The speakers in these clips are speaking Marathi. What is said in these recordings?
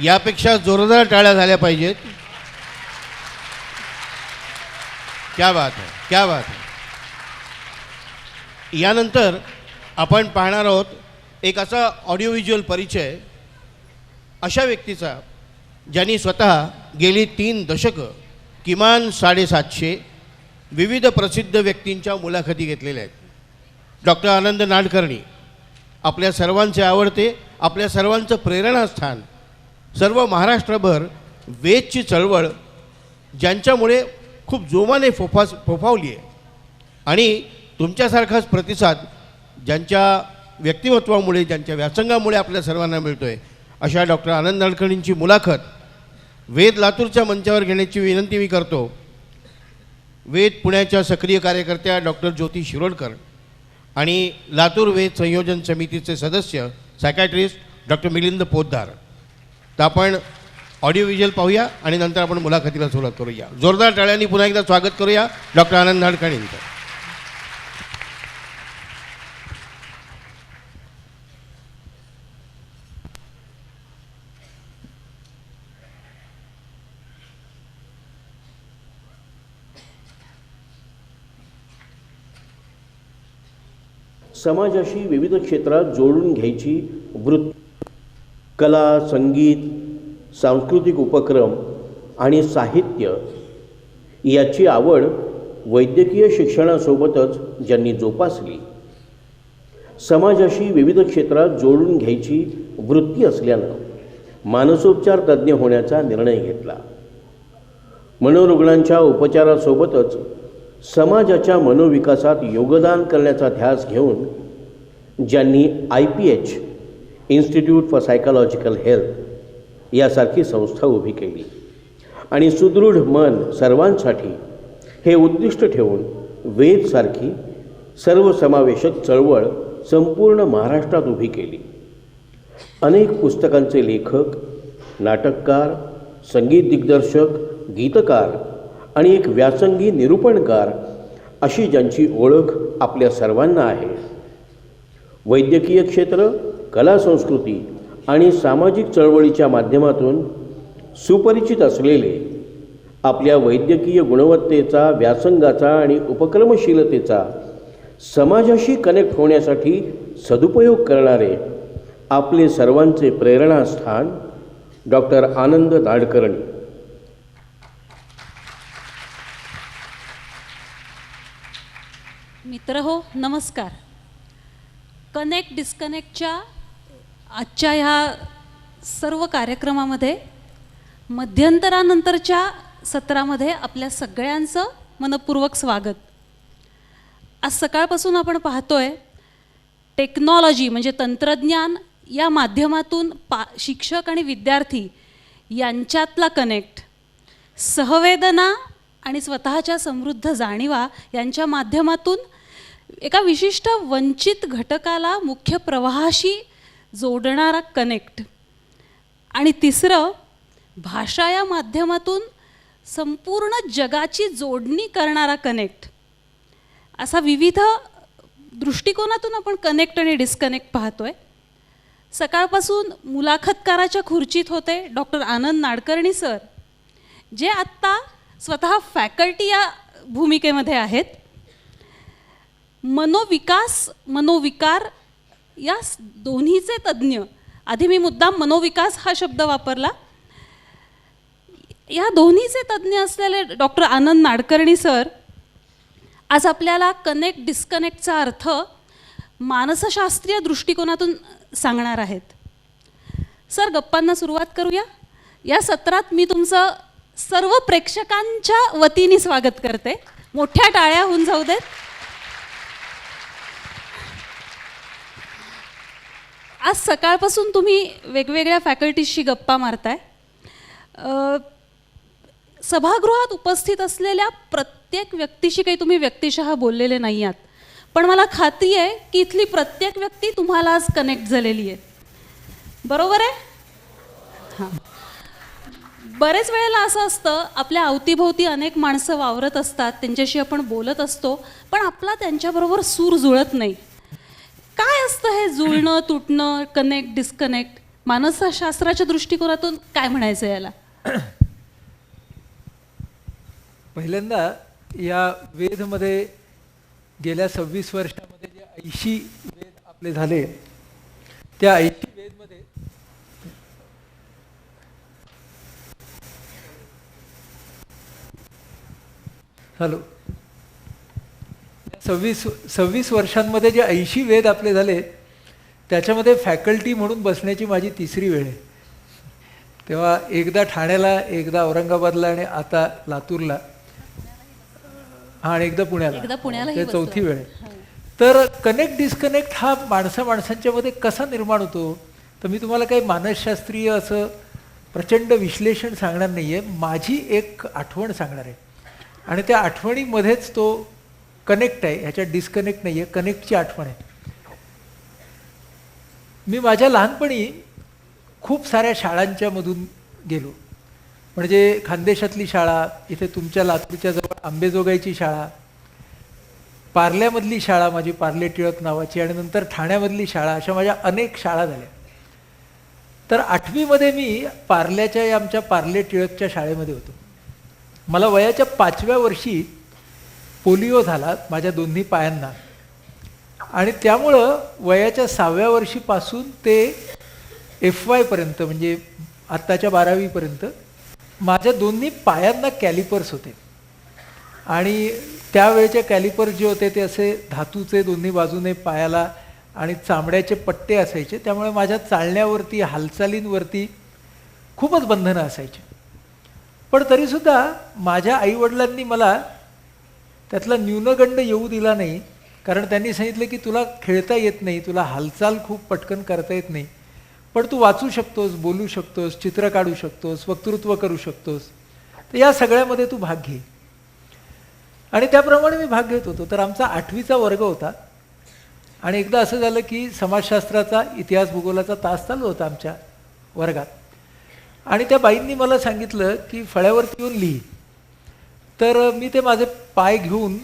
यापेक्षा जोरदार टाळ्या झाल्या पाहिजेत. क्या बात है, क्या बात है. यानंतर आपण पाहणार आहोत एक असा ऑडिओ व्हिज्युअल परिचय अशा व्यक्तीचा ज्यांनी स्वतः गेली 3 दशकं किमान 750 विविध प्रसिद्ध व्यक्तींच्या मुलाखती घेतलेल्या आहेत. डॉक्टर आनंद नाडकर्णी आपल्या सर्वांचे आवडते, आपल्या सर्वांचं प्रेरणास्थान, सर्व महाराष्ट्रभर वेदची चळवळ ज्यांच्यामुळे खूप जोमाने फोफावली आहे आणि तुमच्यासारखाच प्रतिसाद ज्यांच्या व्यक्तिमत्वामुळे, ज्यांच्या व्यासंगामुळे आपल्या सर्वांना मिळतो आहे, अशा डॉक्टर आनंद नाडकर्णींची मुलाखत वेद लातूरच्या मंचावर घेण्याची विनंती मी करतो. वेद पुण्याच्या सक्रिय कार्यकर्त्या डॉक्टर ज्योती शिरोडकर आणि लातूर वेद संयोजन समितीचे सदस्य सायकॅट्रिस्ट डॉक्टर मिलिंद पोद्दार. तर आपण ऑडिओ व्हिज्युअल पाहूया आणि नंतर आपण मुलाखतीला सुरुवात करूया. जोरदार टाळ्यांनी पुन्हा एकदा स्वागत करूया डॉक्टर आनंद नाडकर्णींचं. समाजाशी विविध क्षेत्रात जोडून घ्यायची वृत्ती, कला, संगीत, सांस्कृतिक उपक्रम आणि साहित्य याची आवड वैद्यकीय शिक्षणासोबतच ज्यांनी जोपासली, समाजाशी विविध क्षेत्रात जोडून घ्यायची वृत्ती असल्यानं मानसोपचार तज्ज्ञ होण्याचा निर्णय घेतला. मनोरुग्णांच्या उपचारासोबतच समाजाच्या मनोविकासात योगदान करण्याचा ध्यास घेऊन ज्यांनी IPH institute for psychological health यासारखी संस्था उभी केली आणि सुदृढ मन सर्वांसाठी हे उद्दिष्ट ठेवून वेदसारखी सर्वसमावेशक चळवळ संपूर्ण महाराष्ट्रात उभी केली. अनेक पुस्तकांचे लेखक, नाटककार, संगीत दिग्दर्शक, गीतकार आणि एक व्यासंगी निरूपणकार अशी ज्यांची ओळख आपल्या सर्वांना आहे. वैद्यकीय क्षेत्र, कला, संस्कृती आणि सामाजिक चळवळीच्या माध्यमातून सुपरिचित असलेले, आपल्या वैद्यकीय गुणवत्तेचा, व्यासंगाचा आणि उपक्रमशीलतेचा समाजाशी कनेक्ट होण्यासाठी सदुपयोग करणारे आपले सर्वांचे प्रेरणास्थान डॉक्टर आनंद नाडकर्णी. मित्रहो, नमस्कार. कनेक्ट डिस्कनेक्टच्या आजच्या ह्या सर्व कार्यक्रमामध्ये मध्यंतरानंतरच्या सत्रामध्ये आपल्या सगळ्यांचं मनपूर्वक स्वागत. आज सकाळपासून आपण पाहतोय टेक्नॉलॉजी म्हणजे तंत्रज्ञान या माध्यमातून शिक्षक आणि विद्यार्थी यांच्यातला कनेक्ट, सहवेदना आणि स्वतःच्या समृद्ध जाणीवा यांच्या माध्यमातून एका विशिष्ट वंचित घटकाला मुख्य प्रवाहाशी जोडणारा कनेक्ट, आणि तिसरं भाषा या माध्यमातून संपूर्ण जगाची जोडणी करणारा कनेक्ट. असा विविध दृष्टिकोनातून आपण कनेक्ट आणि डिस्कनेक्ट पाहतोय. सकाळपासून मुलाखतकाराच्या खुर्चीत होते डॉक्टर आनंद नाडकर्णी सर, जे आत्ता स्वतः फॅकल्टी या भूमिकेमध्ये आहेत. मनोविकास, मनोविकार या दोन्हीचे तज्ज्ञ. आधी मी मुद्दाम मनोविकास हा शब्द वापरला. या दोन्हीचे तज्ज्ञ असलेले डॉक्टर आनंद नाडकर्णी सर आज आपल्याला कनेक्ट डिस्कनेक्टचा अर्थ मानसशास्त्रीय दृष्टिकोनातून सांगणार आहेत. सर, गप्पांना सुरुवात करूया. या सत्रात मी तुमचं सर्व प्रेक्षकांच्या वतीने स्वागत करते. मोठ्या टाळ्या होऊन जाऊ देत. आज सकाळपासून तुम्ही वेगवेगळ्या फॅकल्टीजशी गप्पा मारताय. सभागृहात उपस्थित असलेल्या प्रत्येक व्यक्तीशी काही तुम्ही व्यक्तिशः बोललेले नाही आहात, पण मला खात्री आहे की इथली प्रत्येक व्यक्ती तुम्हाला आज कनेक्ट झालेली आहे. बरोबर आहे? हां. बरेच वेळेला असं असतं, आपल्या अवतीभोवती अनेक माणसं वावरत असतात, त्यांच्याशी आपण बोलत असतो, पण आपला त्यांच्याबरोबर सूर जुळत नाही. काय असतं हे जुळणं, तुटणं, कनेक्ट, डिस्कनेक्ट? मानसशास्त्राच्या दृष्टिकोनातून काय म्हणायचं याला? पहिल्यांदा या वेदमध्ये गेल्या 26 वर्षामध्ये जे 80 वेद आपले झाले, त्या 80 वेदमध्ये हॅलो 26 वर्षांमध्ये जे 80 वेद आपले झाले, त्याच्यामध्ये फॅकल्टी म्हणून बसण्याची माझी तिसरी वेळ आहे. तेव्हा एकदा ठाण्याला, एकदा औरंगाबादला आणि आता लातूरला, आणि एकदा पुण्याला, ते चौथी वेळ आहे. तर कनेक्ट डिस्कनेक्ट हा माणसांच्या मध्ये कसा निर्माण होतो, तर मी तुम्हाला काही मानसशास्त्रीय असं प्रचंड विश्लेषण सांगणार नाही आहे. माझी एक आठवण सांगणार आहे, आणि त्या आठवणीमध्येच तो कनेक्ट आहे, ह्याच्यात डिस्कनेक्ट नाही आहे, कनेक्टची आठवण आहे. मी माझ्या लहानपणी खूप साऱ्या शाळांच्या मधून गेलो. म्हणजे खानदेशातली शाळा, इथे तुमच्या लातूरच्या जवळ आंबेजोगाईची शाळा, पार्ल्यामधली शाळा माझी पार्ले टिळक नावाची, आणि नंतर ठाण्यामधली शाळा, अशा माझ्या अनेक शाळा झाल्या. तर 8वीमध्ये मी पार्ल्याच्या या आमच्या पार्ले टिळकच्या शाळेमध्ये होतो. मला वयाच्या 5व्या वर्षी पोलिओ झाला माझ्या दोन्ही पायांना, आणि त्यामुळं वयाच्या 6व्या वर्षीपासून ते FY पर्यंत, म्हणजे आत्ताच्या 12वीपर्यंत माझ्या दोन्ही पायांना कॅलिपर्स होते. आणि त्यावेळेचे कॅलिपर्स जे होते ते असे धातूचे दोन्ही बाजूने पायाला, आणि चामड्याचे पट्टे असायचे, त्यामुळे माझ्या चालण्यावरती, हालचालींवरती खूपच बंधनं असायची. पण तरीसुद्धा माझ्या आईवडिलांनी मला त्यातला न्यूनगंड येऊ दिला नाही, कारण त्यांनी सांगितलं की तुला खेळता येत नाही, तुला हालचाल खूप पटकन करता येत नाही, पण तू वाचू शकतोस, बोलू शकतोस, चित्र काढू शकतोस, वक्तृत्व करू शकतोस, तर या सगळ्यामध्ये तू भाग घे. आणि त्याप्रमाणे मी भाग घेत होतो. तर आमचा 8वीचा वर्ग होता, आणि एकदा असं झालं की समाजशास्त्राचा, इतिहास भूगोलाचा तास चालू होता आमच्या वर्गात, आणि त्या बाईंनी मला सांगितलं की फळ्यावरती येऊन लिही. तर मी ते माझे पाय घेऊन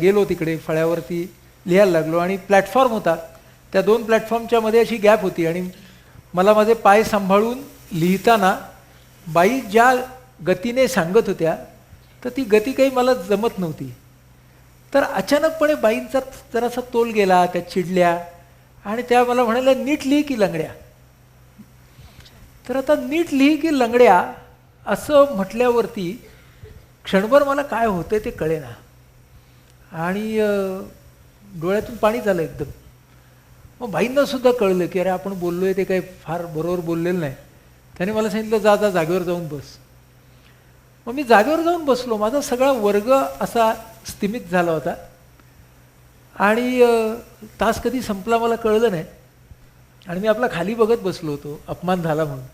गेलो तिकडे, फळ्यावरती लिहायला लागलो. आणि प्लॅटफॉर्म होता, त्या 2 प्लॅटफॉर्मच्या मध्ये अशी गॅप होती, आणि मला माझे पाय सांभाळून लिहिताना बाई ज्या गतीने सांगत होत्या, तर ती गती काही मला जमत नव्हती. तर अचानकपणे बाईंचा जरासा तोल गेला, त्या चिडल्या, आणि त्या मला म्हणाल्या, नीट लिही की लंगड्या. तर आता नीट लिही की लंगड्या असं म्हटल्यावरती क्षणभर मला काय होतंय ते कळेना, आणि डोळ्यातून पाणी झालं एकदम. मग बाईंना सुद्धा कळलं की अरे आपण बोललोय ते काही फार बरोबर बोललेलं नाही. त्याने मला सांगितलं, जा जा जागेवर जाऊन बस. मग मी जागेवर जाऊन बसलो. माझा सगळा वर्ग असा स्तिमित झाला होता, आणि तास कधी संपला मला कळलं नाही, आणि मी आपला खाली बघत बसलो होतो अपमान झाला म्हणून.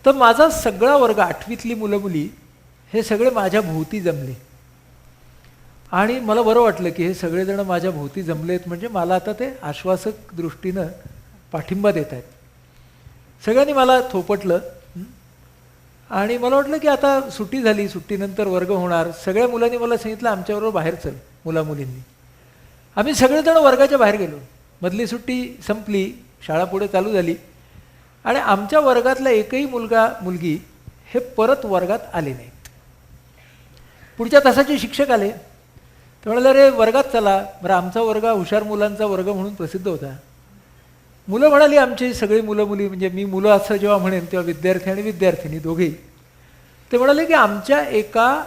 तर माझा सगळा वर्ग, 8वीतली मुलं मुली हे सगळे माझ्या भोवती जमले, आणि मला बरं वाटलं की हे सगळेजण माझ्या भोवती जमलेत, म्हणजे मला आता ते आश्वासक दृष्टीनं पाठिंबा देत आहेत. सगळ्यांनी मला थोपटलं, आणि मला वाटलं की आता सुट्टी झाली, सुट्टीनंतर वर्ग होणार. सगळ्या मुलांनी मला सांगितलं आमच्याबरोबर बाहेर चल. मुलींनी आम्ही सगळेजण वर्गाच्या बाहेर गेलो. मधली सुट्टी संपली, शाळा पुढे चालू झाली, आणि आमच्या वर्गातला एकही मुलगी हे परत वर्गात आले नाहीत. पुढच्या तासाचे शिक्षक आले, ते म्हणाले, अरे वर्गात चला. बरं, आमचा वर्ग हुशार मुलांचा वर्ग म्हणून प्रसिद्ध होता. मुलं म्हणाली, आमची सगळी मुलं मुली, म्हणजे मी मुलं असं जेव्हा म्हणेन तेव्हा विद्यार्थी आणि विद्यार्थिनी दोघेही, ते म्हणाले की आमच्या एका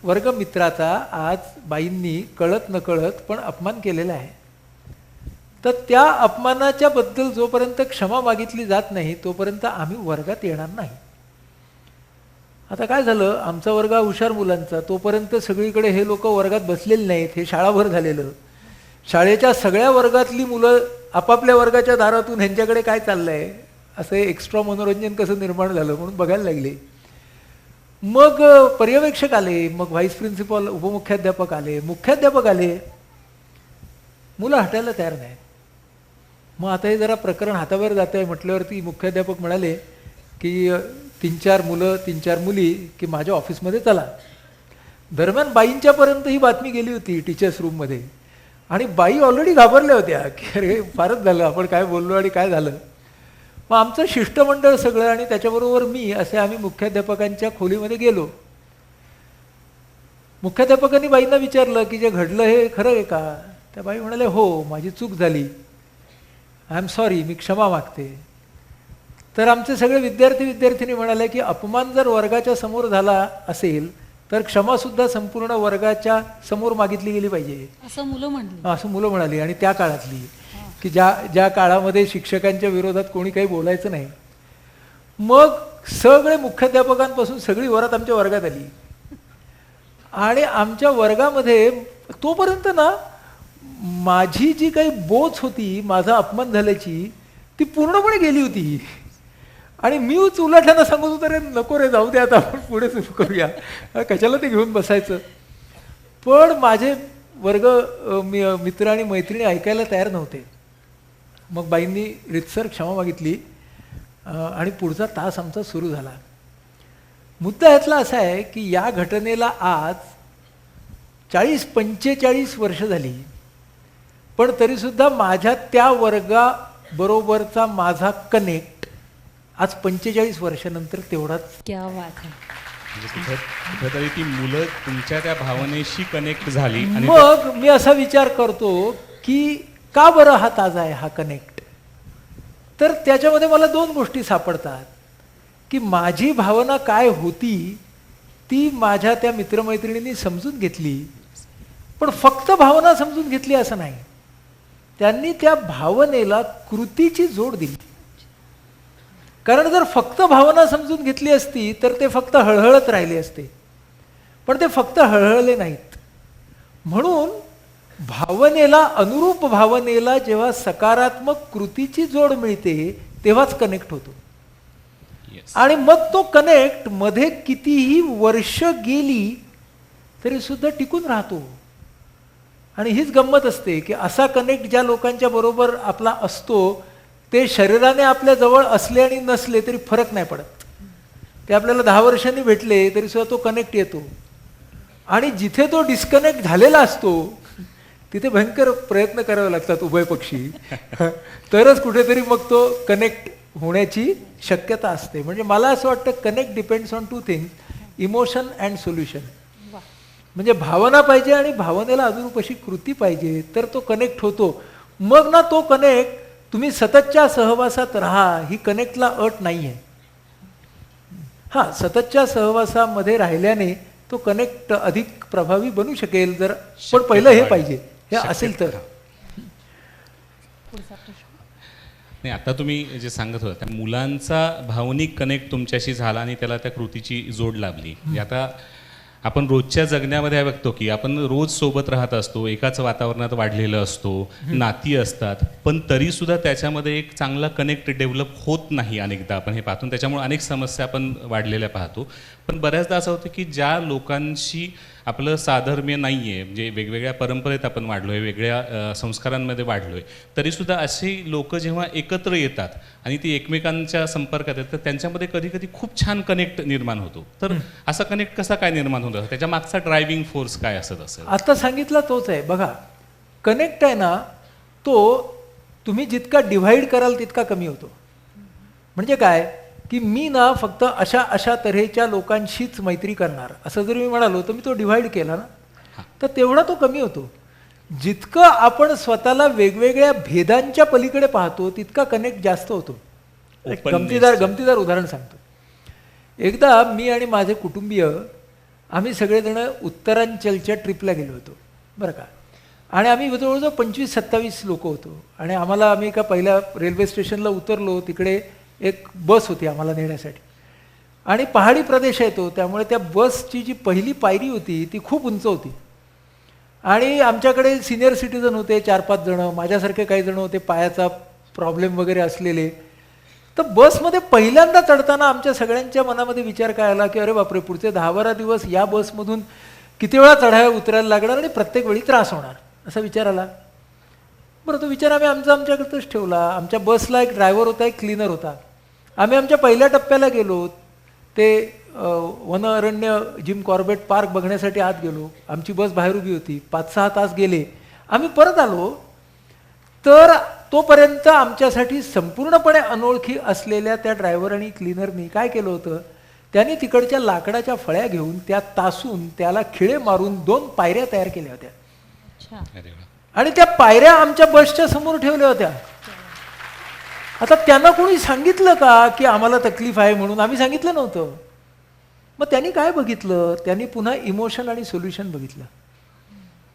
वर्गमित्राचा आज बाईंनी कळत नकळत पण अपमान केलेला आहे, तर त्या अपमानाच्या बद्दल जोपर्यंत क्षमा मागितली जात नाही तोपर्यंत आम्ही वर्गात येणार नाही. आता काय झालं, आमचा वर्ग हुशार मुलांचा, तोपर्यंत सगळीकडे हे लोक वर्गात बसलेले नाहीत, हे शाळाभर झालेलं. शाळेच्या सगळ्या वर्गातली मुलं आपापल्या वर्गाच्या दारातून ह्यांच्याकडे काय चाललंय असं एक्स्ट्रा मनोरंजन कसं निर्माण झालं म्हणून बघायला लागले. मग पर्यवेक्षक आले, मग व्हाईस प्रिन्सिपल, उपमुख्याध्यापक आले, मुख्याध्यापक आले, मुलं हटायला तयार नाही. मग आता हे जरा प्रकरण हातावर जात आहे म्हटल्यावरती मुख्याध्यापक म्हणाले की 3-4 मुलं 3-4 मुली की माझ्या ऑफिसमध्ये चला. दरम्यान बाईंच्यापर्यंत ही बातमी गेली होती टीचर्स रूममध्ये, आणि बाई ऑलरेडी घाबरल्या होत्या की अरे फारच झालं, आपण काय बोललो आणि काय झालं. मग आमचं शिष्टमंडळ सगळं आणि त्याच्याबरोबर मी असे आम्ही मुख्याध्यापकांच्या खोलीमध्ये गेलो. मुख्याध्यापकांनी बाईंना विचारलं की जे घडलं हे खरं आहे का? त्या बाई म्हणाले, हो, माझी चूक झाली, आय एम सॉरी, मी क्षमा मागते. तर आमचे सगळे विद्यार्थिनी म्हणाले की अपमान जर वर्गाच्या समोर झाला असेल तर क्षमासुद्धा संपूर्ण वर्गाच्या समोर मागितली गेली पाहिजे, असं मुलं म्हणली. असं मुलं म्हणाली. आणि त्या काळातली की ज्या काळामध्ये शिक्षकांच्या विरोधात कोणी काही बोलायचं नाही. मग सगळे मुख्याध्यापकांपासून सगळी वरात आमच्या वर्गात आली आणि आमच्या वर्गामध्ये तोपर्यंत ना माझी जी काही बोच होती, माझा अपमान झाल्याची, ती पूर्णपणे गेली होती. आणि मी उलटल्यानं सांगत होतो, रे नको रे, जाऊ दे, आता आपण पुढे सुरू करूया, कशाला ते घेऊन बसायचं. पण माझे मित्र आणि मैत्रिणी ऐकायला तयार नव्हते. मग बाईंनी रितसर क्षमा मागितली आणि पुढचा तास आमचा सुरू झाला. मुद्दा ह्यातला असा आहे की या घटनेला आज 40-45 वर्ष झाली, पण तरीसुद्धा माझ्या त्या वर्गाबरोबरचा माझा कनेक्ट आज 45 वर्षानंतर तेवढाच. क्या बात आहे. म्हणजे कुठेतरी ती मुलं तुमच्या त्या भावनेशी कनेक्ट झाली आणि मग मी असा विचार करतो की का बरं हा ताजा आहे, हा कनेक्ट? तर त्याच्यामध्ये मला 2 गोष्टी सापडतात की माझी भावना काय होती ती माझ्या त्या मित्रमैत्रिणींनी समजून घेतली, पण फक्त भावना समजून घेतली असं नाही, त्यांनी त्या भावनेला कृतीची जोड दिली. कारण जर फक्त भावना समजून घेतली असती तर ते फक्त हळहळत राहिले असते, पण ते फक्त हळहळले नाहीत. म्हणून भावनेला, अनुरूप भावनेला जेव्हा सकारात्मक कृतीची जोड मिळते तेव्हाच कनेक्ट होतो. आणि मग तो कनेक्ट मध्ये कितीही वर्ष गेली तरी सुद्धा टिकून राहतो. आणि हीच गंमत असते की असा कनेक्ट ज्या लोकांच्या बरोबर आपला असतो ते शरीराने आपल्या जवळ असले आणि नसले तरी फरक नाही पडत. ते आपल्याला 10 वर्षांनी भेटले तरी सुद्धा तो कनेक्ट येतो. आणि जिथे तो डिस्कनेक्ट झालेला असतो तिथे भयंकर प्रयत्न करावे लागतात उभयपक्षी, तरच कुठेतरी मग तो कनेक्ट होण्याची शक्यता असते. म्हणजे मला असं वाटतं connect depends on 2 things, emotion and solution. म्हणजे भावना पाहिजे आणि भावनेला अनुरूप अशी कृती पाहिजे तर तो कनेक्ट होतो. मग ना तो कनेक्ट तुम्ही सततच्या सहवासात राहा ही कनेक्टला अट नाही आहे. हां, सततच्या सहवासामध्ये राहिल्याने तो कनेक्ट अधिक प्रभावी बनू शकेल जर, पण पहिलं हे पाहिजे, हे असेल तर. नाही, आता तुम्ही जे सांगत होता त्या मुलांचा भावनिक कनेक्ट तुमच्याशी झाला आणि त्याला त्या कृतीची जोड लाभली. आता आपण रोजच्या जगण्यामध्ये बघतो की आपण रोज सोबत राहत असतो, एकाच वातावरणात वाढलेलं असतो, नाती असतात, पण तरीसुद्धा त्याच्यामध्ये एक चांगला कनेक्ट डेव्हलप होत नाही. अनेकदा आपण हे पाहतो, त्याच्यामुळे अनेक समस्या आपण वाढलेल्या पाहतो. पण बऱ्याचदा असं होतं की ज्या लोकांशी आपलं साधर्म्य नाही आहे, म्हणजे वेगवेगळ्या परंपरेत आपण वाढलो आहे, वेगळ्या संस्कारांमध्ये वाढलो आहे, तरीसुद्धा अशी लोक जेव्हा एकत्र येतात आणि ती एकमेकांच्या संपर्कात येतात तर त्यांच्यामध्ये कधी कधी खूप छान कनेक्ट निर्माण होतो. तर असा कनेक्ट कसा काय निर्माण होतो, त्याच्या मागचा ड्रायव्हिंग फोर्स काय असत असेल? आता सांगितलं तोच आहे. बघा, कनेक्ट आहे ना, तो तुम्ही जितका डिव्हाइड कराल तितका कमी होतो. म्हणजे काय की मी ना फक्त अशा तऱ्हेच्या लोकांशीच मैत्री करणार असं जर मी म्हणालो तर मी तो डिव्हाइड केला ना तर तेवढा तो कमी होतो. जितकं आपण स्वतःला वेगवेगळ्या भेदांच्या पलीकडे पाहतो तितका कनेक्ट जास्त होतो. गमतीदार उदाहरण सांगतो. एकदा मी आणि माझे कुटुंबीय आम्ही सगळेजण उत्तरांचलच्या ट्रिपला गेलो होतो बरं का. आणि आम्ही जवळजवळ 25-27 लोक होतो. आणि आम्ही एका पहिल्या रेल्वे स्टेशनला उतरलो, तिकडे एक बस होती आम्हाला नेण्यासाठी. आणि पहाडी प्रदेश आहे तो, त्यामुळे त्या बसची जी पहिली पायरी होती ती खूप उंच होती. आणि आमच्याकडे सिनियर सिटीजन होते 4-5 जण, माझ्यासारखे काही जण होते पायाचा प्रॉब्लेम वगैरे असलेले. तर बसमध्ये पहिल्यांदा चढताना आमच्या सगळ्यांच्या मनामध्ये विचार काय आला की अरे बापरे, पुढचे 10-12 दिवस या बसमधून किती वेळा चढायला उतरायला लागणार आणि प्रत्येक वेळी त्रास होणार, असा विचार आला. बरं, तो विचार आम्ही आमच्याकडतच ठेवला. आमच्या बसला एक ड्रायव्हर होता, एक क्लीनर होता. आम्ही आमच्या पहिल्या टप्प्याला गेलो, ते वन अरण्य जिम कॉर्बेट पार्क बघण्यासाठी आत गेलो. आमची बस बाहेर उभी होती. 5-6 तास गेले. आम्ही परत आलो तर तोपर्यंत आमच्यासाठी संपूर्णपणे अनोळखी असलेल्या त्या ड्रायव्हर आणि क्लीनरनी काय केलं होतं, त्यांनी तिकडच्या लाकडाच्या फळ्या घेऊन त्या तासून त्याला खिळे मारून 2 पायऱ्या तयार केल्या होत्या अच्छा. अरे वा. आणि त्या पायऱ्या आमच्या बसच्या समोर ठेवल्या होत्या. आता त्यांना कोणी सांगितलं का की आम्हाला तकलीफ आहे म्हणून? आम्ही सांगितलं नव्हतं. मग त्यांनी काय बघितलं, त्यांनी पुन्हा इमोशन आणि सोल्युशन बघितलं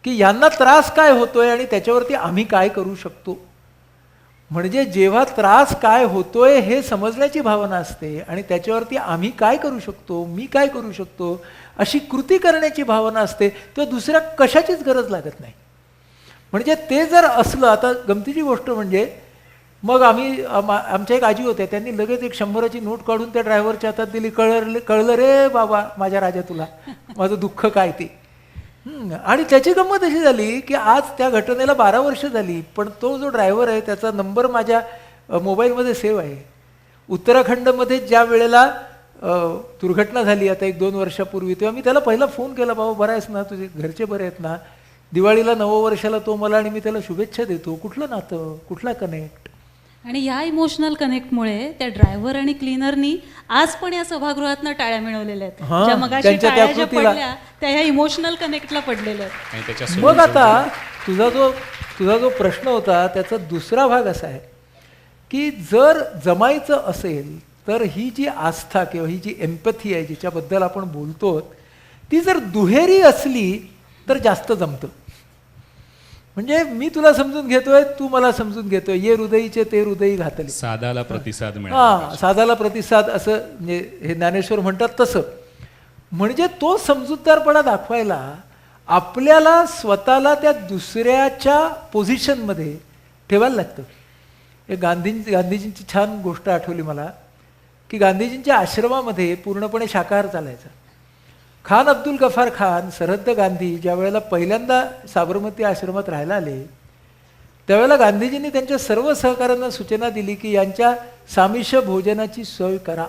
की यांना त्रास काय होतोय आणि त्याच्यावरती आम्ही काय करू शकतो. म्हणजे जेव्हा त्रास काय होतोय हे समजण्याची भावना असते आणि त्याच्यावरती आम्ही काय करू शकतो, मी काय करू शकतो अशी कृती करण्याची भावना असते, तेव्हा दुसऱ्या कशाचीच गरज लागत नाही. म्हणजे ते जर असलं, आता गमतीची गोष्ट म्हणजे मग आमच्या एक आजी होत्या, त्यांनी लगेच एक 100ची नोट काढून त्या ड्रायव्हरच्या हातात दिली. कळलं रे बाबा माझ्या राजा तुला माझं दुःख काय ते. आणि त्याची गंमत अशी झाली की आज त्या घटनेला 12 वर्ष झाली, पण तो जो ड्रायव्हर आहे त्याचा नंबर माझ्या मोबाईलमध्ये सेव्ह आहे. उत्तराखंडमध्ये ज्या वेळेला दुर्घटना झाली आता 1-2 वर्षापूर्वी, तेव्हा मी त्याला पहिला फोन केला, बाबा बरा आहेस ना, तुझे घरचे बरे आहेत ना. दिवाळीला नववर्षाला तो मला आणि मी त्याला शुभेच्छा देतो. कुठलं नातं, कुठला कनेक्ट. आणि ह्या इमोशनल कनेक्टमुळे त्या ड्रायव्हर आणि क्लीनरनी आज पण या सभागृहातनं टाळ्या मिळवलेल्या आहेत. हां, ज्या मगाशी त्यांच्या त्या टाळ्या ज्या कृतीला. पडल्या त्या ह्या इमोशनल कनेक्टला पडलेल्या आहेत. आणि त्याच्या मग solution- आता तुझा जो प्रश्न होता त्याचा दुसरा भाग असा आहे की जर जमायचं असेल तर ही जी आस्था किंवा ही जी एम्पथी आहे जिच्याबद्दल आपण बोलतो ती जर दुहेरी असली तर जास्त जमतं. म्हणजे मी तुला समजून घेतोय, तू मला समजून घेतोय, ये हृदयीचे ते हृदयी घातले. सादाला प्रतिसाद मिळाला. हां, साधाला प्रतिसाद असं म्हणजे हे ज्ञानेश्वर म्हणतात तसं. म्हणजे तो समजूतदारपणा दाखवायला आपल्याला स्वतःला त्या दुसऱ्याच्या पोझिशनमध्ये ठेवायला लागतं. हे गांधीजींची छान गोष्ट आठवली मला की गांधीजींच्या आश्रमामध्ये पूर्णपणे शाकाहार चालायचा. खान अब्दुल गफार खान, सरहद्द गांधी ज्या वेळेला पहिल्यांदा साबरमती आश्रमात राहायला आले त्यावेळेला गांधीजींनी त्यांच्या सर्व सहकाऱ्यांना सूचना दिली की यांच्या सामिष्य भोजनाची सोय करा.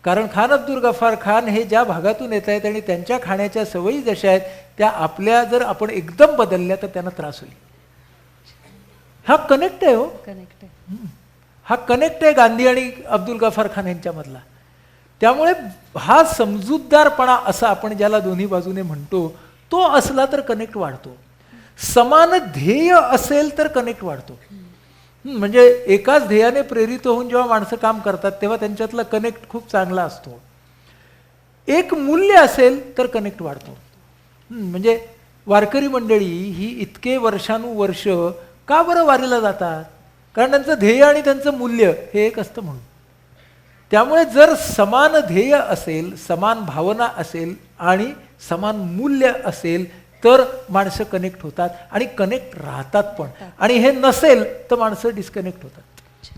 कारण खान अब्दुल गफार खान हे ज्या भागातून येत आहेत आणि त्यांच्या खाण्याच्या सवयी जशा आहेत त्या आपल्या जर आपण एकदम बदलल्या तर त्यांना त्रास होईल. हा कनेक्ट आहे हो, कनेक्ट आहे. हा कनेक्ट आहे गांधी आणि अब्दुल गफार खान यांच्यामधला. त्यामुळे हा समजूतदारपणा असा आपण ज्याला दोन्ही बाजूने म्हणतो तो असला तर कनेक्ट वाढतो. समान ध्येय असेल तर कनेक्ट वाढतो. म्हणजे एकाच ध्येयाने प्रेरित होऊन जेव्हा माणसं काम करतात तेव्हा त्यांच्यातला कनेक्ट खूप चांगला असतो. एक मूल्य असेल तर कनेक्ट वाढतो. म्हणजे वारकरी मंडळी ही इतके वर्षानुवर्ष का बरं वारीला जातात? कारण त्यांचं ध्येय आणि त्यांचं मूल्य हे एक असतं म्हणून. त्यामुळे जर समान ध्येय असेल, समान भावना असेल आणि समान मूल्य असेल तर माणसं कनेक्ट होतात आणि कनेक्ट राहतात पण. आणि हे नसेल तर माणसं डिस्कनेक्ट होतात.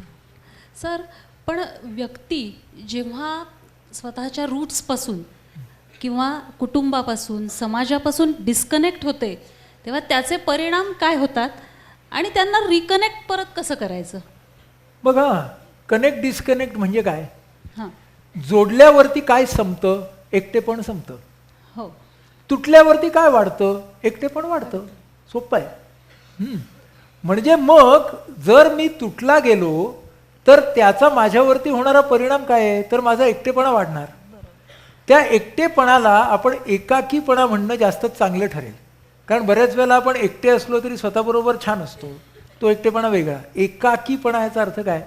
सर, पण व्यक्ती जेव्हा स्वतःच्या रूट्सपासून किंवा कुटुंबापासून समाजापासून डिस्कनेक्ट होते तेव्हा त्याचे परिणाम काय होतात आणि त्यांना रिकनेक्ट परत कसं करायचं? बघा, कनेक्ट डिस्कनेक्ट म्हणजे काय? हां. जोडल्यावरती काय संपतं? एकटेपण संपतं. हो. तुटल्यावरती काय वाढतं? एकटेपण वाढतं. सोपं आहे. म्हणजे मग जर मी तुटला गेलो तर त्याचा माझ्यावरती होणारा परिणाम काय आहे? तर माझा एकटेपणा वाढणार. त्या एकटेपणाला आपण एकाकीपणा म्हणणं जास्त चांगलं ठरेल. कारण बऱ्याच वेळेला आपण एकटे असलो तरी स्वतःबरोबर छान असतो, तो एकटेपणा वेगळा. एकाकीपणा याचा अर्थ काय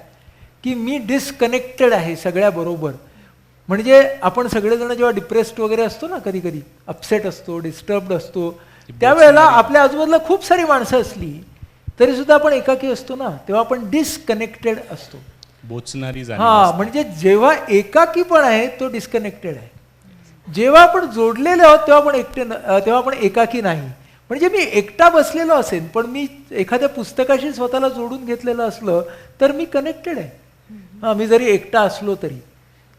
की मी डिस्कनेक्टेड आहे सगळ्याबरोबर. म्हणजे आपण सगळेजण जेव्हा डिप्रेस्ड वगैरे असतो ना, कधी कधी अपसेट असतो, डिस्टर्ब्ड असतो, त्यावेळेला आपल्या आजूबाजूला खूप सारी माणसं असली तरी सुद्धा आपण एकाकी असतो ना, तेव्हा आपण डिस्कनेक्टेड असतो. बोचणारी जाणीव हां, असते. म्हणजे जेव्हा एकाकीपण आहे तो डिस्कनेक्टेड आहे. जेव्हा आपण जोडलेले आहोत तेव्हा आपण तेव्हा आपण एकाकी नाही. म्हणजे मी एकटा बसलेलो असेल पण मी एखाद्या पुस्तकाशी स्वतःला जोडून घेतलेलं असलं तर मी कनेक्टेड आहे. हां, मी जरी एकटा असलो तरी.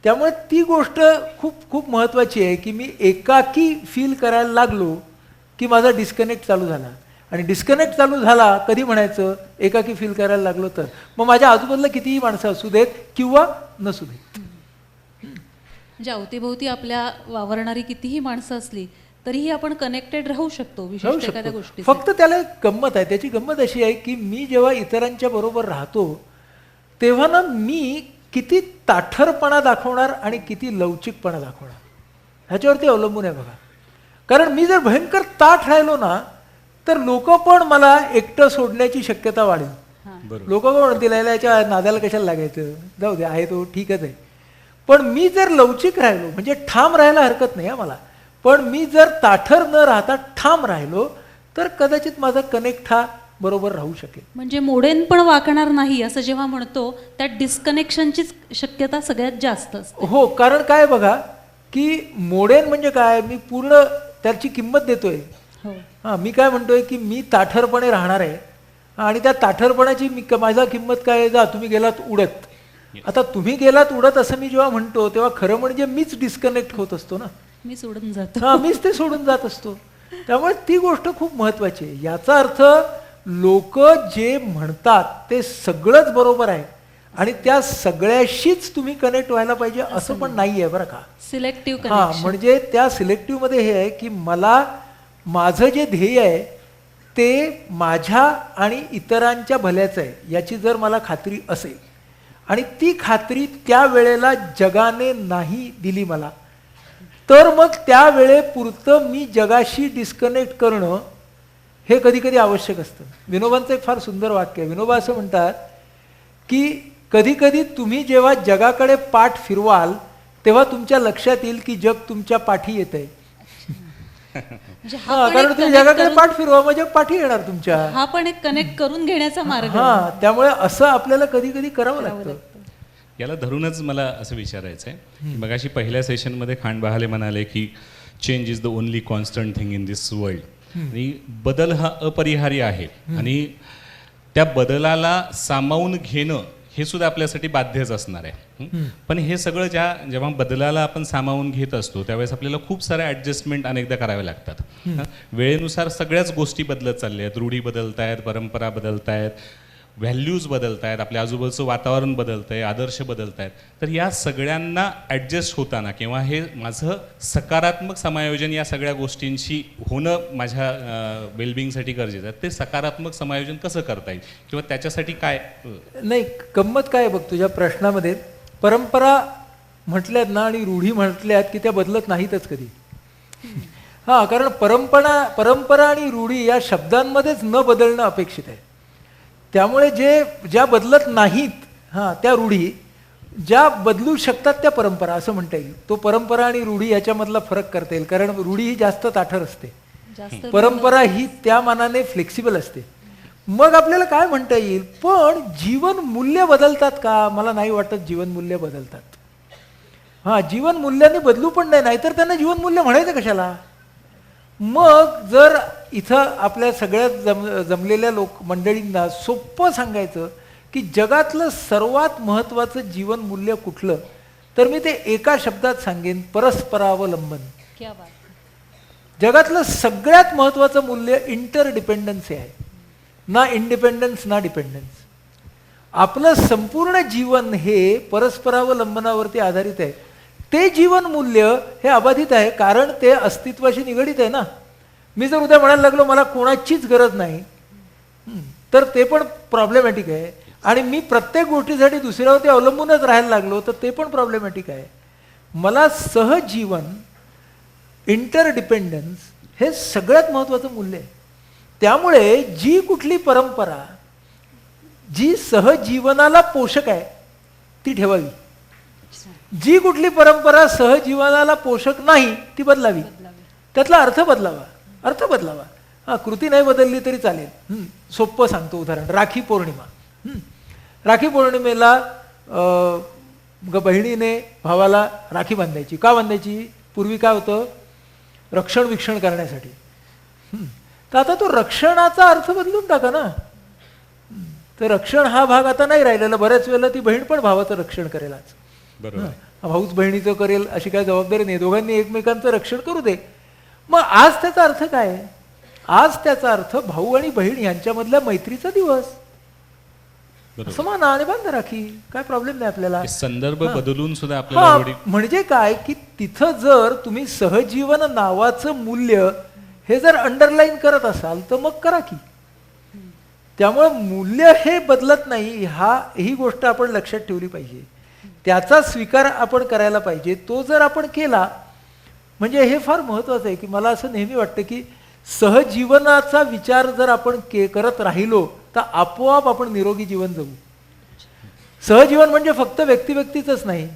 त्यामुळे ती गोष्ट खूप खूप महत्त्वाची आहे की मी एकाकी फील करायला लागलो की माझा डिस्कनेक्ट चालू झाला. आणि डिस्कनेक्ट चालू झाला कधी म्हणायचं? एकाकी फील करायला लागलो तर. मग माझ्या आजूबाजूला कितीही माणसं असू देत किंवा नसू देत. म्हणजे अवतीभोवती आपल्या वावरणारी कितीही माणसं असली तरीही आपण कनेक्टेड राहू शकतो राहू विशिष्ट एखाद्या शकतो. गोष्टी. फक्त त्याला एक गंमत आहे. त्याची गंमत अशी आहे की मी जेव्हा इतरांच्या बरोबर राहतो तेव्हा ना मी किती ताठरपणा दाखवणार आणि किती लवचिकपणा दाखवणार ह्याच्यावरती अवलंबून आहे बघा. कारण मी जर भयंकर ताठ राहिलो ना तर लोक पण मला एकटं सोडण्याची शक्यता वाढेल. लोक पण म्हणतील याच्या नादाला कशाला लागायचं, जाऊ दे, आहे तो ठीकच आहे. पण मी जर लवचिक राहिलो म्हणजे ठाम राहायला हरकत नाही मला, पण मी जर ताठर न राहता ठाम राहिलो तर कदाचित माझा कनेक्ट हा बरोबर राहू शकेल. म्हणजे मोडेन पण वाकणार नाही असं जेव्हा म्हणतो त्यात डिस्कनेक्शनचीच शक्यता सगळ्यात जास्त असते. हो, कारण काय बघा की मोडेन म्हणजे काय, मी पूर्ण त्याची किंमत देतोय. हो. हां, मी काय म्हणतोय की मी ताठरपणे राहणार आहे आणि त्या ताठरपणाची माझा किंमत काय आहे, जा तुम्ही गेलात उडत. आता तुम्ही गेलात उडत असं मी जेव्हा म्हणतो तेव्हा खरं म्हणजे मीच डिस्कनेक्ट होत असतो ना. मी सोडून जातो. हां, मीच ते सोडून जात असतो. त्यामुळे ती गोष्ट खूप महत्वाची आहे. याचा अर्थ लोक जे म्हणतात ते सगळंच बरोबर आहे आणि त्या सगळ्याशीच तुम्ही कनेक्ट व्हायला पाहिजे असं पण नाही आहे बरं का. सिलेक्टिव्ह हां, कनेक्शन. म्हणजे त्या सिलेक्टिव्ह मध्ये हे आहे की मला माझं जे ध्येय आहे ते माझ्या आणि इतरांच्या भल्याचं आहे याची जर मला खात्री असेल आणि ती खात्री त्या वेळेला जगाने नाही दिली मला, तर मग त्या वेळेपुरतं मी जगाशी डिस्कनेक्ट करणं हे कधी कधी आवश्यक असतं. विनोबांचं एक फार सुंदर वाक्य आहे. विनोबा असं म्हणतात की कधी कधी तुम्ही जेव्हा जगाकडे पाठ फिरवाल तेव्हा तुमच्या लक्षात येईल की जग तुमच्या पाठी येत आहे. म्हणजे कारण तुम्ही जगाकडे पाठ फिरवा म्हणजे पाठी येणार तुमच्या. हा पण एक कनेक्ट करून घेण्याचा मार्ग आहे. हा, त्यामुळे असं आपल्याला कधी कधी करावं लागतं. याला धरूनच मला असं विचारायचं आहे, मगाशी पहिल्या सेशनमध्ये खांड बहाले म्हणाले की change is the only constant thing in this world. आणि बदल हा अपरिहार्य आहे आणि त्या बदलाला सामावून घेणं हे सुद्धा आपल्यासाठी बाध्यच असणार आहे. पण हे सगळं जेव्हा बदलाला आपण सामावून घेत असतो त्यावेळेस आपल्याला खूप साऱ्या ॲडजस्टमेंट अनेकदा कराव्या लागतात. वेळेनुसार सगळ्याच गोष्टी बदलत चालल्या आहेत, रूढी बदलत आहेत, परंपरा बदलत आहेत, व्हॅल्यूज बदलत आहेत, आपल्या आजूबाजूचं वातावरण बदलतं आहे, आदर्श बदलत आहेत. तर या सगळ्यांना ॲडजस्ट होताना किंवा हे माझं सकारात्मक समायोजन या सगळ्या गोष्टींशी होणं माझ्या वेलबिंगसाठी गरजेचं आहे. ते सकारात्मक समायोजन कसं करता येईल किंवा त्याच्यासाठी काय? नाही, गंमत काय बघ तुझ्या प्रश्नामध्ये, परंपरा म्हटल्यात ना आणि रूढी म्हटल्यात की त्या बदलत नाहीतच कधी. हां, कारण परंपरा आणि रूढी या शब्दांमध्येच न बदलणं अपेक्षित आहे. त्यामुळे ज्या बदलत नाहीत, हां, त्या रूढी, ज्या बदलू शकतात त्या परंपरा असं म्हणता येईल. तो परंपरा आणि रूढी याच्यामधला फरक करता येईल. कारण रूढी ही जास्त ताठर असते, परंपरा ही त्या मानाने फ्लेक्सिबल असते. मग आपल्याला काय म्हणता येईल, पण जीवन मूल्य बदलतात का? मला नाही वाटत जीवन मूल्य बदलतात. हां, जीवन मूल्याने बदलू पण नाही, नाहीतर त्यांना जीवन मूल्य म्हणायचं कशाला? मग जर इथं आपल्या सगळ्यात जमलेल्या मंडळींना सोपं सांगायचं की जगातलं सर्वात महत्त्वाचं जीवन मूल्य कुठलं, तर मी ते एका शब्दात सांगेन, परस्परावलंबन. क्या बात. जगातलं सगळ्यात महत्त्वाचं मूल्य इंटरडिपेंडन्सी आहे, ना इंडिपेंडन्स ना डिपेंडन्स. आपलं संपूर्ण जीवन हे परस्परावलंबनावरती आधारित आहे. ते जीवन मूल्य हे अबाधित आहे कारण ते अस्तित्वाशी निगडीत आहे ना. मी जर उद्या म्हणायला लागलो मला कोणाचीच गरज नाही, तर ते पण प्रॉब्लेमॅटिक आहे. आणि मी प्रत्येक गोष्टीसाठी दुसऱ्यावरती अवलंबूनच राहायला लागलो तर ते पण प्रॉब्लेमॅटिक आहे. मला सहजीवन, इंटरडिपेंडन्स हे सगळ्यात महत्त्वाचं मूल्य आहे. त्यामुळे जी कुठली परंपरा जी सहजीवनाला पोषक आहे ती ठेवावी, जी कुठली परंपरा सहजीवनाला पोषक नाही ती बदलावी. त्यातला अर्थ बदलावा. हां, कृती नाही बदलली तरी चालेल. सोपं सांगतो उदाहरण, राखी पौर्णिमा. राखी पौर्णिमेला बहिणीने भावाला राखी बांधायची. का बांधायची? पूर्वी काय होतं, रक्षण विक्षण करण्यासाठी. तर आता तो रक्षणाचा अर्थ बदलून टाका ना. तर रक्षण हा भाग आता नाही राहिलेला. बऱ्याच वेळेला ती बहीण पण भावाचं रक्षण करेल. आज भाऊच बहिणीचं करेल अशी काय जबाबदारी नाही, दोघांनी एकमेकांचं रक्षण करू दे. मग आज त्याचा अर्थ काय? आज त्याचा अर्थ भाऊ आणि बहीण यांच्यामधल्या मैत्रीचा दिवस. असं माना आणि बांधा राखी, काय प्रॉब्लेम नाही आपल्याला. संदर्भ हां. बदलून सुद्धा आपल्याला हा, एवढी म्हणजे काय की तिथं जर तुम्ही सहजीवन नावाचं मूल्य हे जर अंडरलाईन करत असाल तर मग करा की. त्यामुळे मूल्य हे बदलत नाही, ही गोष्ट आपण लक्षात ठेवली पाहिजे. त्याचा स्वीकार आपण करायला पाहिजे. तो जर आपण केला म्हणजे हे फार महत्त्वाचं आहे की मला असं नेहमी वाटतं की सहजीवनाचा विचार जर आपण करत राहिलो तर आपोआप आपण निरोगी जीवन जगू. सहजीवन म्हणजे फक्त व्यक्तिव्यक्तीच नाही.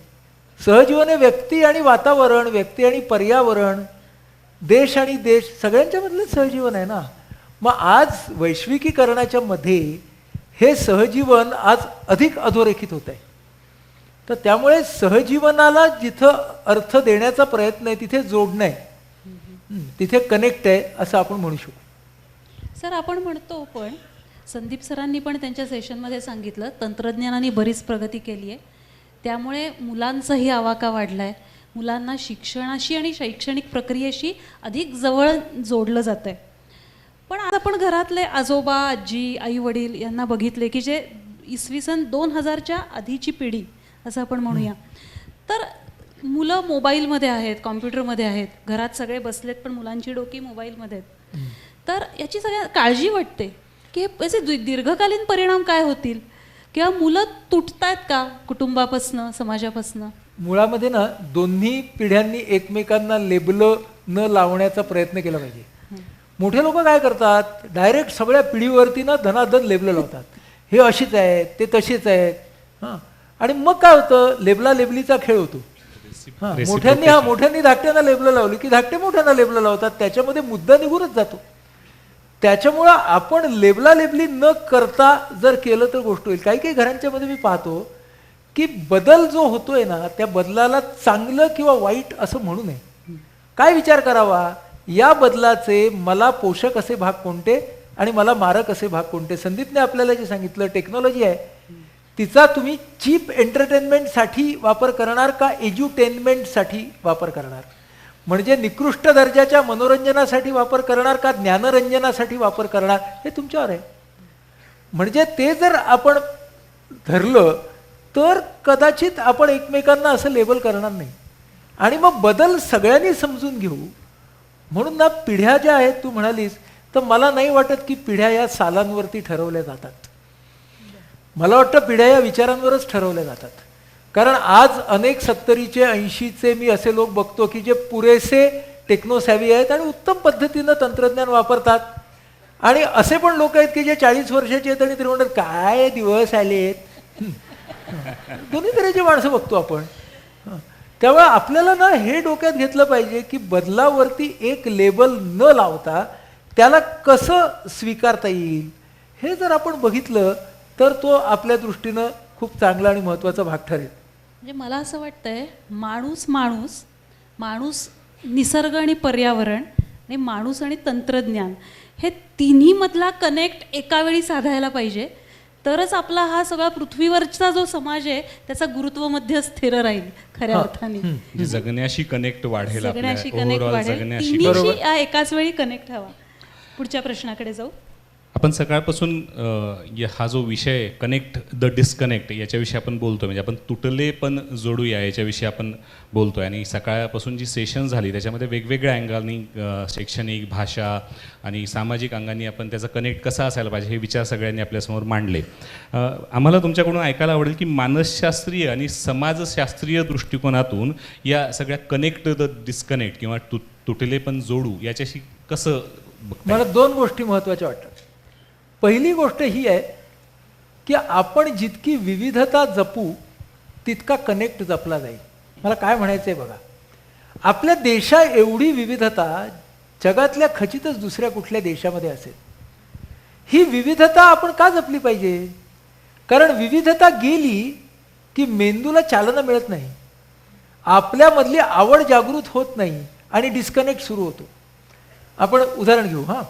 सहजीवन हे व्यक्ती आणि वातावरण, व्यक्ती आणि पर्यावरण, देश आणि देश सगळ्यांच्या मधलं सहजीवन आहे ना. मग आज वैश्विकीकरणाच्या मध्ये हे सहजीवन आज अधिक अधोरेखित होत आहे. तर त्यामुळे सहजीवनाला जिथं अर्थ देण्याचा प्रयत्न आहे तिथे जोडणं आहे, तिथे कनेक्ट आहे असं आपण म्हणू शकू. सर आपण म्हणतो पण संदीप सरांनी पण त्यांच्या सेशनमध्ये सांगितलं तंत्रज्ञानाने बरीच प्रगती केली आहे, त्यामुळे मुलांचाही आवाका वाढला आहे, मुलांना शिक्षणाशी आणि शैक्षणिक प्रक्रियेशी अधिक जवळ जोडलं जातं आहे. पण आज आपण घरातले आजोबा आजी आई वडील यांना बघितले की जे इसवी सन 2000च्या आधीची पिढी असं आपण म्हणूया, तर मुलं मोबाईलमध्ये आहेत, कॉम्प्युटरमध्ये आहेत, घरात सगळे बसलेत पण मुलांची डोकी मोबाईलमध्ये आहेत. तर याची सगळ्या काळजी वाटते की याचे दीर्घकालीन परिणाम काय होतील किंवा मुलं तुटतायत का कुटुंबापासनं समाजापासनं. मुळामध्ये ना दोन्ही पिढ्यांनी एकमेकांना लेबलं न लावण्याचा प्रयत्न केला पाहिजे. मोठे लोक काय करतात, डायरेक्ट सगळ्या पिढीवरती ना धनाधन लेबलं लावतात, हे अशीच आहेत ते तशीच आहेत. हां, आणि मग काय होतं, लेबला लेबलीचा खेळ होतो. हां, मोठ्यांनी धाकट्यांना लेबलं लावली की धाकटे मोठ्यांना लेबलं लावतात, त्याच्यामध्ये मुद्दा निघूनच जातो. त्याच्यामुळं आपण लेबला लेबली न करता जर केलं तर गोष्ट होईल. काही काही घरांच्या मध्ये मी पाहतो की बदल जो होतोय ना त्या बदलाला चांगलं किंवा वाईट असं म्हणू नये. काय विचार करावा, या बदलाचे मला पोषक असे भाग कोणते आणि मला मारक असे भाग कोणते. संदीपने आपल्याला जे सांगितलं टेक्नॉलॉजी आहे तिचा तुम्ही चीप एंटरटेनमेंटसाठी वापर करणार का एज्युटेनमेंटसाठी वापर करणार, म्हणजे निकृष्ट दर्जाच्या मनोरंजनासाठी वापर करणार का ज्ञानरंजनासाठी वापर करणार, हे तुमच्यावर आहे. म्हणजे ते जर आपण धरलं तर कदाचित आपण एकमेकांना असं लेबल करणार नाही आणि मग बदल सगळ्यांनी समजून घेऊ. म्हणून ना पिढ्या ज्या आहेत तू म्हणालीस, तर मला नाही वाटत की पिढ्या या सालांवरती ठरवल्या जातात. मला वाटतं पिढ्या या विचारांवरच ठरवल्या जातात. कारण आज अनेक 70चे 80चे मी असे लोक बघतो की जे पुरेसे टेक्नोसॅव्ही आहेत आणि उत्तम पद्धतीनं तंत्रज्ञान वापरतात, आणि असे पण लोक आहेत की जे 40 वर्षाचे आहेत आणि ते म्हणतात काय दिवस आलेत. दोन्ही तऱ्हेची माणसं बघतो आपण. त्यामुळे आपल्याला ना हे डोक्यात घेतलं पाहिजे की बदलावरती एक लेबल न लावता त्याला कसं स्वीकारता येईल हे जर आपण बघितलं तर तो आपल्या दृष्टीनं खूप चांगला आणि महत्त्वाचा भाग ठरेल. म्हणजे मला असं वाटतंय माणूस माणूस माणूस निसर्ग आणि पर्यावरण आणि माणूस आणि तंत्रज्ञान हे तिन्ही मधला कनेक्ट एका वेळी साधायला पाहिजे, तरच आपला हा सगळा पृथ्वीवरचा जो समाज आहे त्याचा गुरुत्व मध्य स्थिर राहील खऱ्या अर्थाने. म्हणजे जगण्याशी कनेक्ट वाढेल, सगळ्याशी आपल्या कनेक्ट overall वाढेल, जगण्याशी. तिन्हीशी एकाच वेळी कनेक्ट हवा. पुढच्या प्रश्नाकडे जाऊ. आपण सकाळपासून हा जो विषय कनेक्ट द डिस्कनेक्ट याच्याविषयी आपण बोलतोय, म्हणजे आपण तुटले पण जोडूया याच्याविषयी आपण बोलतोय. आणि सकाळपासून जी सेशन झाली त्याच्यामध्ये वेगवेगळ्या अँगलनी शैक्षणिक, भाषा आणि सामाजिक अंगाने आपण त्याचा कनेक्ट कसा असायला पाहिजे हे विचार सगळ्यांनी आपल्यासमोर मांडले. आम्हाला तुमच्याकडून ऐकायला आवडेल की मानसशास्त्रीय आणि समाजशास्त्रीय दृष्टिकोनातून या सगळ्या कनेक्ट द डिस्कनेक्ट किंवा तुटले पण जोडू याच्याशी कसं बघताय? मला दोन गोष्टी महत्त्वाच्या वाटतात. पहिली गोष्ट ही आहे की आपण जितकी विविधता जपू तितका कनेक्ट जपला जाईल. मला काय म्हणायचं आहे बघा, आपल्या देशा एवढी विविधता जगातल्या खचितच दुसऱ्या कुठल्या देशामध्ये असेल. ही विविधता आपण का जपली पाहिजे, कारण विविधता गेली की मेंदूला चालना मिळत नाही, आपल्यामधली आवड जागृत होत नाही आणि डिस्कनेक्ट सुरू होतो. आपण उदाहरण घेऊ. हां,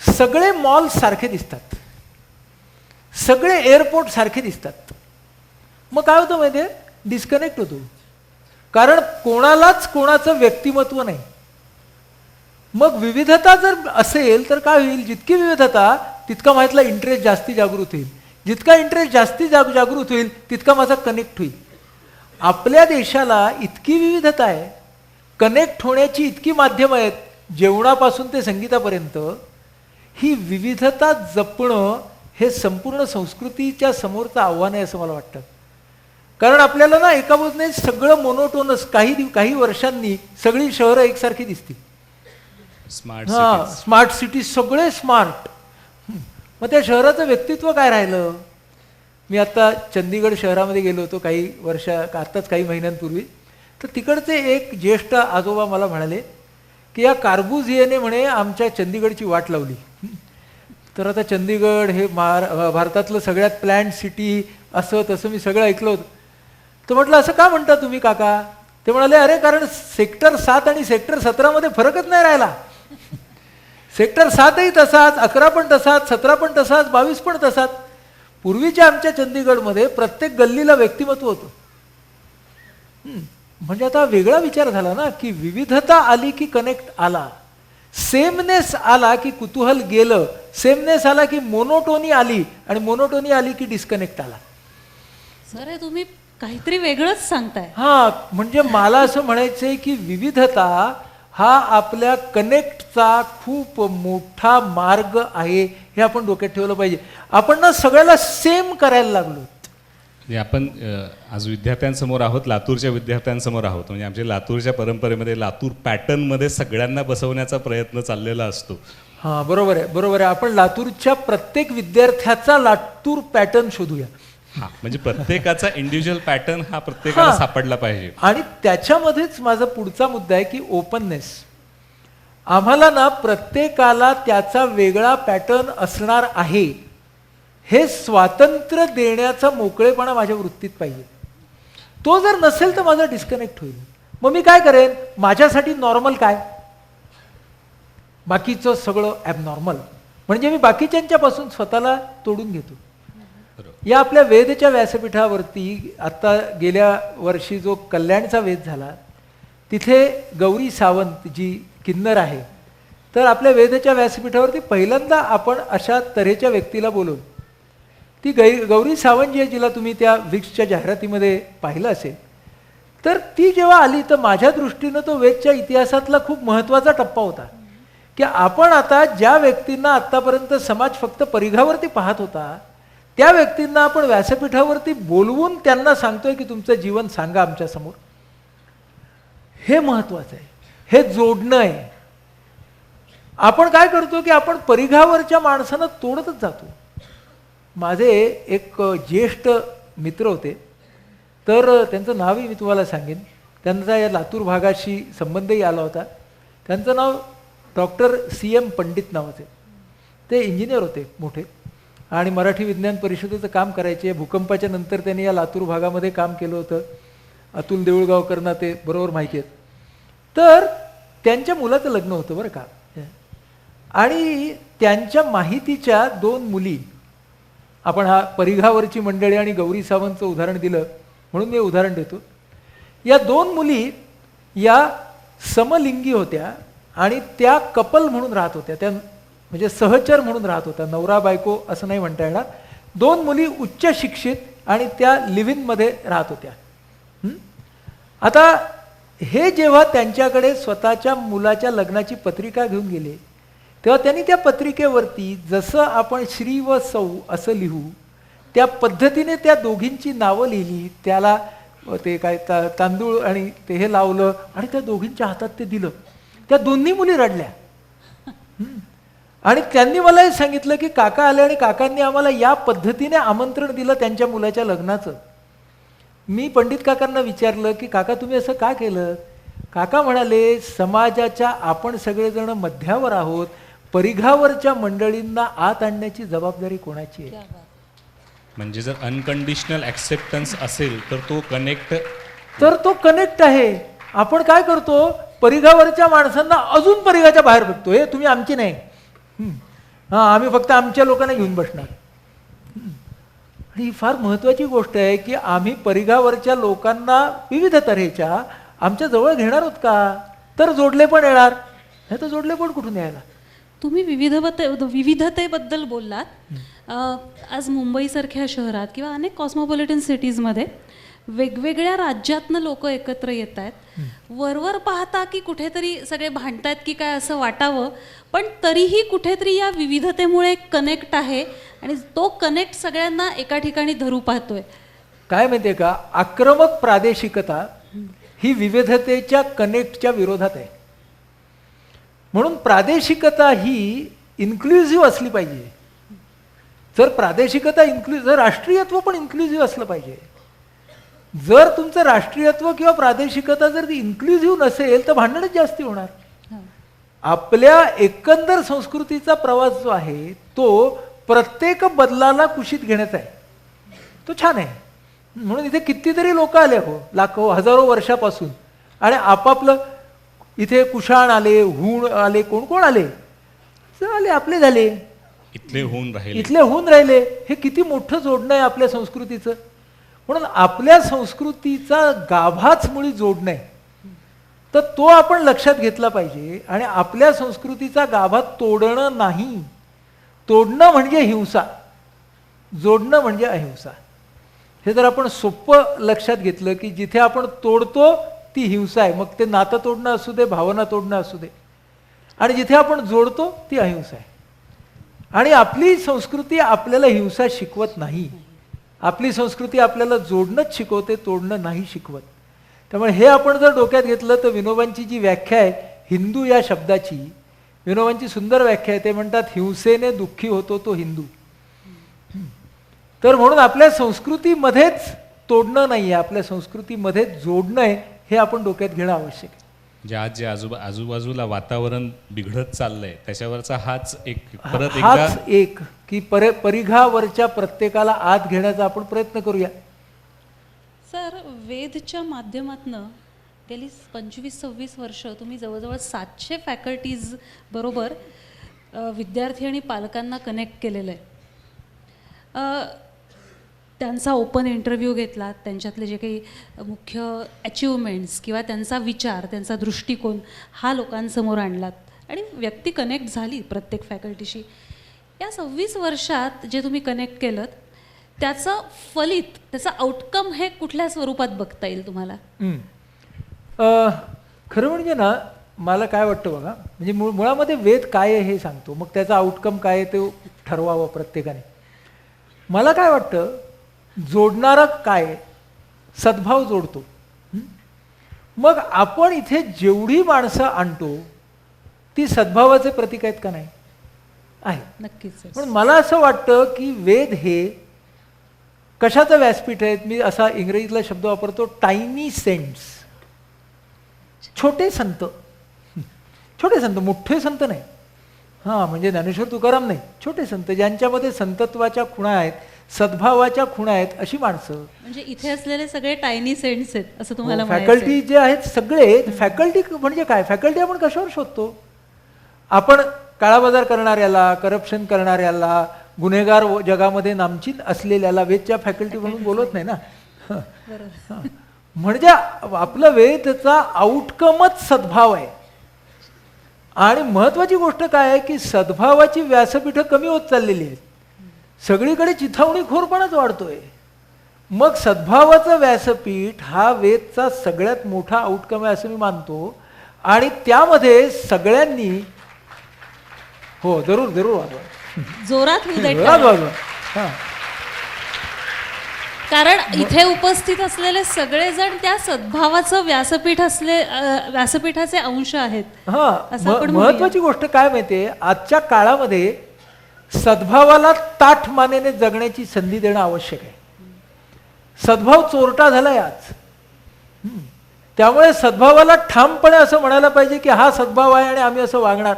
सगळे मॉल सारखे दिसतात, सगळे एअरपोर्ट सारखे दिसतात, मग काय होतं माहिती आहे, डिस्कनेक्ट होतो. कारण कोणालाच कोणाचं व्यक्तिमत्व नाही. मग विविधता जर असेल तर काय होईल, जितकी विविधता तितका माझ्यातला इंटरेस्ट जास्ती जागृत होईल. जितका इंटरेस्ट जास्ती जागृत होईल तितका माझा कनेक्ट होईल. आपल्या देशाला इतकी विविधता आहे, कनेक्ट होण्याची इतकी माध्यमं आहेत, जेवणापासून ते संगीतापर्यंत. ही विविधता जपणं हे संपूर्ण संस्कृतीच्या समोरचं आव्हान आहे असं मला वाटतं. कारण आपल्याला ना एका बाजूने सगळं मोनोटोनस, काही वर्षांनी सगळी शहरं एकसारखी दिसतील. स्मार्ट सिटी, सगळे स्मार्ट. मग त्या शहराचं व्यक्तित्व काय राहिलं? मी आता चंदीगड शहरामध्ये गेलो होतो आत्ताच काही महिन्यांपूर्वी. तर तिकडचे एक ज्येष्ठ आजोबा मला म्हणाले की या कार्बुझियाने म्हणे आमच्या चंदीगडची वाट लावली. तर आता चंदीगड हे भारतातलं सगळ्यात प्लॅन्ड सिटी असं तसं मी सगळं ऐकलं होतं. तर म्हटलं असं का म्हणता तुम्ही काका? ते म्हणाले अरे कारण सेक्टर 7 आणि सेक्टर 17 मध्ये फरकच नाही राहिला. सेक्टर 7ही तसाच, 11 पण तसाच, 17 पण तसाच, 22 पण तसाच. पूर्वीच्या आमच्या चंदीगडमध्ये प्रत्येक गल्लीला व्यक्तिमत्व होतं. म्हणजे आता वेगळा विचार झाला ना की विविधता आली की कनेक्ट आला, सेमनेस आला की कुतूहल गेलं, सेमनेस आला की मोनोटोनी आली, आणि मोनोटोनी आली की डिस्कनेक्ट आला. सर हे तुम्ही काहीतरी वेगळंच सांगताय. हा, म्हणजे मला असं म्हणायचंय की विविधता हा आपल्या कनेक्टचा खूप मोठा मार्ग आहे, हे आपण डोक्यात ठेवलं पाहिजे. आपण ना सगळ्याला सेम करायला लागलो. म्हणजे आपण आज विद्यार्थ्यांसमोर आहोत, लातूरच्या विद्यार्थ्यांसमोर आहोत. म्हणजे आमच्या लातूरच्या परंपरेमध्ये लातूर पॅटर्नमध्ये सगळ्यांना बसवण्याचा प्रयत्न चाललेला असतो. हां, बरोबर आहे, बरोबर आहे. आपण लातूरच्या प्रत्येक विद्यार्थ्याचा लातूर पॅटर्न शोधूया. हा, म्हणजे प्रत्येकाचा इंडिव्हिज्युअल पॅटर्न हा प्रत्येकाला सापडला पाहिजे. आणि त्याच्यामध्येच माझा पुढचा मुद्दा आहे की ओपननेस. आम्हाला ना प्रत्येकाला त्याचा वेगळा पॅटर्न असणार आहे हे स्वातंत्र्य देण्याचा मोकळेपणा माझ्या वृत्तीत पाहिजे. तो जर नसेल तर माझा डिस्कनेक्ट होईल. मग मी काय करेन? माझ्यासाठी नॉर्मल काय? बाकीचं सगळं ॲबनॉर्मल. म्हणजे मी बाकीच्यांच्यापासून स्वतःला तोडून घेतो. या आपल्या वेदच्या व्यासपीठावरती आत्ता गेल्या वर्षी जो कल्याणचा वेद झाला तिथे गौरी सावंत जी किन्नर आहे, तर आपल्या वेदच्या व्यासपीठावरती पहिल्यांदा आपण अशा तऱ्हेच्या व्यक्तीला बोलवू. ती गौरी सावंत जी आहे, जिला तुम्ही त्या विक्सच्या जाहिरातीमध्ये पाहिलं असेल, तर ती जेव्हा आली तर माझ्या दृष्टीनं तो वेदच्या इतिहासातला खूप महत्त्वाचा टप्पा होता की आपण आता ज्या व्यक्तींना आत्तापर्यंत समाज फक्त परिघावरती पाहत होता त्या व्यक्तींना आपण व्यासपीठावरती बोलवून त्यांना सांगतोय की तुमचं जीवन सांगा आमच्या समोर. हे महत्त्वाचं आहे, हे जोडणं आहे. आपण काय करतो की आपण परिघावरच्या माणसांना तोडतच जातो. माझे एक ज्येष्ठ मित्र होते, तर त्यांचं नावही मी तुम्हाला सांगेन. त्यांचा या लातूर भागाशी संबंधही आला होता. त्यांचं नाव डॉक्टर CM पंडित नावाचे. ते इंजिनियर होते मोठे आणि मराठी विज्ञान परिषदेचं काम करायचे. भूकंपाच्या नंतर त्यांनी या लातूर भागामध्ये काम केलं होतं. अतुल देऊळगावकरांना ते बरोबर माहिती आहेत. तर त्यांच्या मुलाचं लग्न होतं बरं का, आणि त्यांच्या माहितीच्या 2 मुली, आपण हा परिघावरची मंडळी आणि गौरी सावंतचं उदाहरण दिलं म्हणून मी उदाहरण देतो. या 2 मुली या समलिंगी होत्या आणि त्या कपल म्हणून राहत होत्या. त्या म्हणजे सहचर म्हणून राहत होता, नवरा बायको असं नाही म्हणता येणार. 2 मुली उच्च शिक्षित आणि त्या लिव्हिंगमध्ये राहत होत्या. आता हे जेव्हा त्यांच्याकडे स्वतःच्या मुलाच्या लग्नाची पत्रिका घेऊन गेले तेव्हा त्यांनी त्या पत्रिकेवरती जसं आपण श्री व सौ असं लिहू त्या पद्धतीने त्या दोघींची नावं लिहिली. त्याला ते काय तांदूळ आणि ते हे लावलं आणि त्या दोघींच्या हातात ते दिलं. त्या दोन्ही मुली रडल्या. आणि त्यांनी मला हे सांगितलं की काका आले आणि काकांनी आम्हाला या पद्धतीने आमंत्रण दिलं त्यांच्या मुलाच्या लग्नाचं. मी पंडित काकांना विचारलं की काका तुम्ही असं का केलं? काका म्हणाले समाजाच्या आपण सगळेजण मध्यावर आहोत, परिघावरच्या मंडळींना आत आणण्याची जबाबदारी कोणाची आहे? म्हणजे जर अनकंडिशनल ॲक्सेप्टन्स असेल तर तो कनेक्ट आहे. आपण काय करतो? परिघावरच्या माणसांना अजून परिघाच्या बाहेर बघतो. हे तुम्ही आमची नाही, आम्ही फक्त आमच्या लोकांना घेऊन बसणार. आणि ही फार महत्त्वाची गोष्ट आहे की आम्ही परिघावरच्या लोकांना विविध तऱ्हेच्या आमच्या जवळ घेणार आहोत का? तर जोडले पण येणार, नाही तर जोडले पण कुठून यायला. तुम्ही विविधतेबद्दल बोललात. आज मुंबईसारख्या शहरात किंवा अनेक कॉस्मोपॉलिटन सिटीजमध्ये वेगवेगळ्या राज्यातनं लोक एकत्र येत आहेत. वरवर पाहता की कुठेतरी सगळे भांडतायत की काय असं वाटावं, पण तरीही कुठेतरी या विविधतेमुळे एक कनेक्ट आहे आणि तो कनेक्ट सगळ्यांना एका ठिकाणी धरू पाहतोय. काय माहिती आहे का, आक्रमक प्रादेशिकता ही विविधतेच्या कनेक्टच्या विरोधात आहे. म्हणून प्रादेशिकता ही इन्क्लुझिव्ह असली पाहिजे. जर प्रादेशिकता जर राष्ट्रीयत्व पण इन्क्लुझिव्ह असलं पाहिजे. जर तुमचं राष्ट्रीयत्व किंवा प्रादेशिकता जर ती इन्क्लुझिव्ह नसेल तर भांडणच जास्ती होणार. आपल्या एकंदर संस्कृतीचा प्रवास जो आहे तो प्रत्येक बदलाला कुशीत घेण्याचा आहे. तो छान आहे. म्हणून इथे कितीतरी लोक आले हो, लाखो हजारो वर्षापासून, आणि आपापलं इथे कुशाण आले, हूण आले, कोण कोण आले, आले आपले झाले, इथले होऊन राहिले. हे किती मोठं जोडणं आहे आपल्या संस्कृतीचं. म्हणून आपल्या संस्कृतीचा गाभाच मुळी जोडणं आहे. तर तो आपण लक्षात घेतला पाहिजे. आणि आपल्या संस्कृतीचा गाभा तोडणं नाही. तोडणं म्हणजे हिंसा, जोडणं म्हणजे अहिंसा. हे जर आपण सोपं लक्षात घेतलं की जिथे आपण तोडतो ती हिंसा आहे, मग ते नातं तोडणं असू दे, भावना तोडणं असू दे, आणि जिथे आपण जोडतो ती अहिंसा आहे. आणि आपली संस्कृती आपल्याला हिंसा शिकवत नाही. आपली संस्कृती आपल्याला जोडणंच शिकवते, तोडणं नाही शिकवत. त्यामुळे हे आपण जर डोक्यात घेतलं तर विनोबांची जी व्याख्या आहे हिंदू या शब्दाची, विनोबांची सुंदर व्याख्या आहे. ते म्हणतात हिंसेने दुःखी होतो तो हिंदू. तर म्हणून आपल्या संस्कृतीमध्येच तोडणं नाही आहे, आपल्या संस्कृतीमध्ये जोडणं आहे, हे आपण डोक्यात घेणं आवश्यक आहे. म्हणजे आज जे आजूबाजूला वातावरण बिघडत चाललंय त्याच्यावरचा हाच एक की परिघावरच्या प्रत्येकाला आत घेण्याचा आपण प्रयत्न करूया. सर, वेदच्या माध्यमातनं गेली 25-26 वर्ष तुम्ही जवळजवळ 700 फॅकल्टीज बरोबर विद्यार्थी आणि पालकांना कनेक्ट केलेलं आहे. त्यांचा ओपन इंटरव्ह्यू घेतला, त्यांच्यातले जे काही मुख्य अचिव्हमेंट्स किंवा त्यांचा विचार, त्यांचा दृष्टिकोन हा लोकांसमोर आणलात आणि व्यक्ती कनेक्ट झाली प्रत्येक फॅकल्टीशी. या 26 वर्षात जे तुम्ही कनेक्ट केलं त्याचं फलित, त्याचं आउटकम हे कुठल्या स्वरूपात बघता येईल तुम्हाला? खरं म्हणजे ना, मला काय वाटतं बघा, म्हणजे मुळामध्ये वेद काय आहे हे सांगतो, मग त्याचा आउटकम काय आहे ते ठरवावं प्रत्येकाने. मला काय वाटतं, जोडणारा काय, सद्भाव जोडतो. मग आपण इथे जेवढी माणसं आणतो ती सद्भावाचे प्रतीक आहेत का नाही? आहे, नक्कीच. पण मला असं वाटतं की वेद हे कशाचं व्यासपीठ आहेत. मी असा इंग्रजीतला शब्द वापरतो, टायनी सेंट्स. छोटे संत, छोटे संत, मोठे संत नाही. हां, म्हणजे ज्ञानेश्वर तुकाराम नाही, छोटे संत ज्यांच्यामध्ये संतत्वाच्या खुणा आहेत, सद्भावाच्या खुणा आहेत, अशी माणसं. म्हणजे इथे असलेले सगळे टायनी सेंट्स आहेत असं तुम्हाला फॅकल्टी जे आहेत सगळे. फॅकल्टी म्हणजे काय, फॅकल्टी आपण कशावर शोधतो? आपण काळाबाजार करणाऱ्याला, करप्शन करणाऱ्याला, गुन्हेगार जगामध्ये नामचीन असलेल्याला वेदच्या फॅकल्टी म्हणून बोलत नाही ना. म्हणजे आपलं वेदचा आउटकमच सद्भाव आहे. आणि महत्वाची गोष्ट काय आहे की सद्भावाची व्यासपीठं कमी होत चाललेली आहेत. सगळीकडे चिथावणीखोरपणाच वाढतोय. मग सद्भावाचं व्यासपीठ हा वेदचा सगळ्यात मोठा आउटकम आहे असं मी मानतो. आणि त्यामध्ये सगळ्यांनी हो जरूर जरूर वाजवा, जोरात वाजवा. कारण इथे उपस्थित असलेले सगळेजण त्या सद्भावाचं व्यासपीठाचे अंश आहेत. महत्वाची गोष्ट काय माहितीये, आजच्या काळामध्ये सद्भावाला ताठ मानेने जगण्याची संधी देणं आवश्यक आहे. सद्भाव चोरटा झालाय आज. त्यामुळे सद्भावाला ठामपणे असं म्हणायला पाहिजे की हा सद्भाव आहे आणि आम्ही असं वागणार.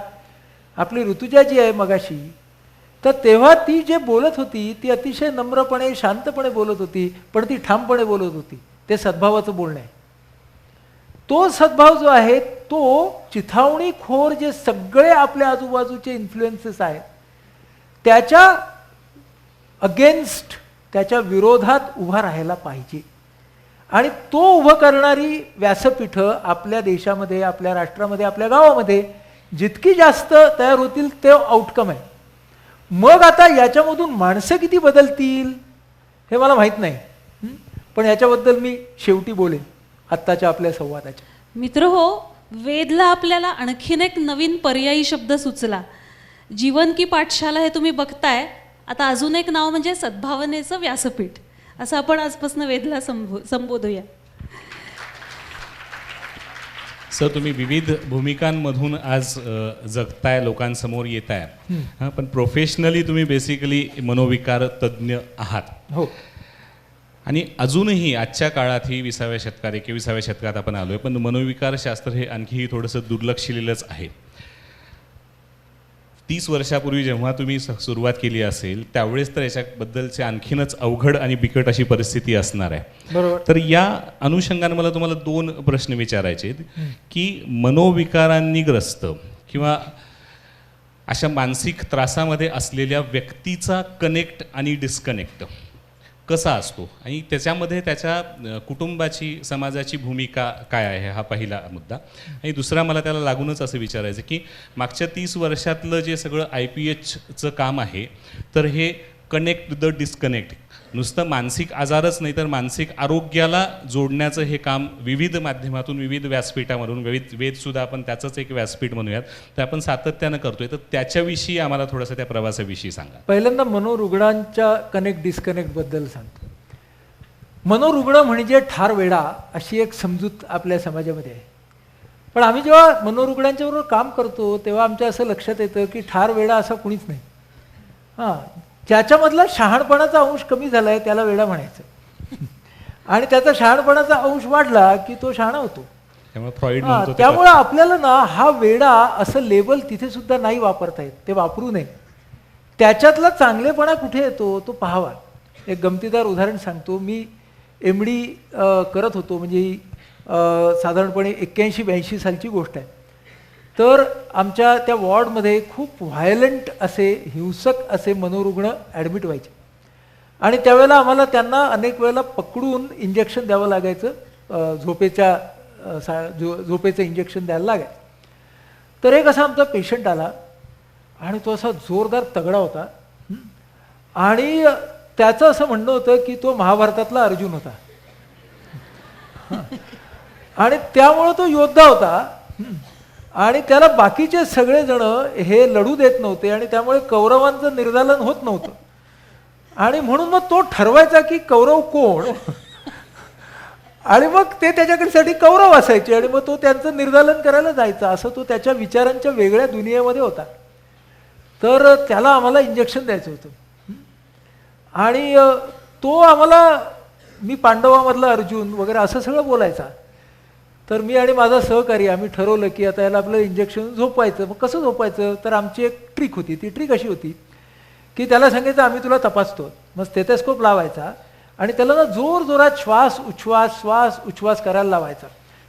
आपली ऋतुजा जी आहे मगाशी, तर तेव्हा ती जे बोलत होती ती अतिशय नम्रपणे शांतपणे बोलत होती, पण ती ठामपणे बोलत होती. ते सद्भावाचं बोलणं आहे. तो सद्भाव जो आहे तो चिथावणीखोर जे सगळे आपल्या आजूबाजूचे इन्फ्लुएन्सेस आहेत त्याच्या अगेन्स्ट, त्याच्या विरोधात उभा राहायला पाहिजे. आणि तो उभं करणारी व्यासपीठं आपल्या देशामध्ये, आपल्या राष्ट्रामध्ये, आपल्या गावामध्ये जितकी जास्त तयार होतील ते आउटकम आहे. मग आता याच्यामधून माणसं किती बदलतील हे मला माहीत नाही. पण याच्याबद्दल मी शेवटी बोलेन आत्ताच्या आपल्या संवादाच्या. मित्र हो, वेदला आपल्याला आणखीन एक नवीन पर्यायी शब्द सुचला. जीवन की पाठशाला हे तुम्ही बघताय, आता अजून एक नाव म्हणजे सद्भावनेचं व्यासपीठ, असं आपण आजपासून वेदला संबोधूया. सर, तुम्ही विविध भूमिकांमधून आज जगताय, लोकांसमोर येताय. पण प्रोफेशनली तुम्ही बेसिकली मनोविकार तज्ज्ञ आहात. हो. आणि अजूनही आजच्या काळातही 20व्या शतकात 21व्या शतकात आपण आलोय, पण मनोविकार शास्त्र हे आणखीही थोडंसं दुर्लक्षिलेलंच आहे. 30 वर्षापूर्वी जेव्हा तुम्ही सुरुवात केली असेल त्यावेळेस तर याच्याबद्दलचे आणखीनच अवघड आणि बिकट अशी परिस्थिती असणार आहे. बरोबर. तर या अनुषंगाने मला तुम्हाला 2 प्रश्न विचारायचे आहेत की मनोविकारांनी ग्रस्त किंवा अशा मानसिक त्रासामध्ये असलेल्या व्यक्तीचा कनेक्ट आणि डिस्कनेक्ट कसा असतो आणि त्याच्यामध्ये त्याच्या कुटुंबाची, समाजाची भूमिका काय आहे, हा पहिला मुद्दा. आणि दुसरा मला त्याला लागूनच असं विचारायचं की मागच्या 30 वर्षातलं जे सगळं IPHचं काम आहे, तर हे कनेक्ट द डिस्कनेक्ट, नुसतं मानसिक आजारच नाही तर मानसिक आरोग्याला जोडण्याचं हे काम विविध माध्यमातून, विविध व्यासपीठामधून, वेदसुद्धा आपण त्याचंच एक व्यासपीठ म्हणूयात, तर आपण सातत्यानं करतोय. तर त्याच्याविषयी आम्हाला थोडंसं त्या प्रवासाविषयी सांगा. पहिल्यांदा मनोरुग्णांच्या कनेक्ट डिस्कनेक्टबद्दल सांगतो. मनोरुग्ण म्हणजे ठार वेडा अशी एक समजूत आपल्या समाजामध्ये आहे. पण आम्ही जेव्हा मनोरुग्णांच्या बरोबर काम करतो तेव्हा आमच्या असं लक्षात येतं की ठार वेडा असा कुणीच नाही. हां, ज्याच्यामधला शहाणपणाचा अंश कमी झाला आहे त्याला वेडा म्हणायचं, आणि त्याचा शहाणपणाचा अंश वाढला की तो शहाणा होतो. त्यामुळे फ्रॉइड म्हणतो त्यामुळे आपल्याला ना हा वेडा असं लेबल तिथे सुद्धा नाही वापरता येत, ते वापरू नये. त्याच्यातला चांगलेपणा कुठे येतो तो पाहावा. एक गमतीदार उदाहरण सांगतो. मी MD करत होतो, म्हणजे साधारणपणे 81-82 सालची गोष्ट आहे. तर आमच्या त्या वॉर्डमध्ये खूप व्हायलंट असे, हिंसक असे मनोरुग्ण ॲडमिट व्हायचे, आणि त्यावेळेला आम्हाला त्यांना अनेक वेळेला पकडून इंजेक्शन द्यावं लागायचं, झोपेचं इंजेक्शन द्यायला लागायचं. तर एक असा आमचा पेशंट आला आणि तो असा जोरदार तगडा होता, आणि त्याचं असं म्हणणं होतं की तो महाभारतातला अर्जुन होता, आणि त्यामुळं तो योद्धा होता, आणि त्याला बाकीचे सगळेजण हे लढू देत नव्हते, आणि त्यामुळे कौरवांचं निर्दालन होत नव्हतं. आणि म्हणून मग तो ठरवायचा की कौरव कोण, आणि मग ते त्याच्याकडे कौरव असायचे, आणि मग तो त्यांचं निर्दालन करायला जायचा. असं तो त्याच्या विचारांच्या वेगळ्या दुनियेमध्ये होता. तर त्याला आम्हाला इंजेक्शन द्यायचं होतं, आणि तो आम्हाला मी पांडवामधला अर्जुन वगैरे असं सगळं बोलायचा. तर मी आणि माझा सहकारी आम्ही ठरवलं की आता याला आपलं इंजेक्शन झोपायचं. मग कसं झोपायचं, तर आमची एक ट्रिक होती. ती ट्रिक अशी होती की त्याला सांगायचं आम्ही तुला तपासतो. मग स्टेथोस्कोप लावायचा आणि त्याला ना जोर जोरात श्वास उच्छ्वास करायला लावायचा.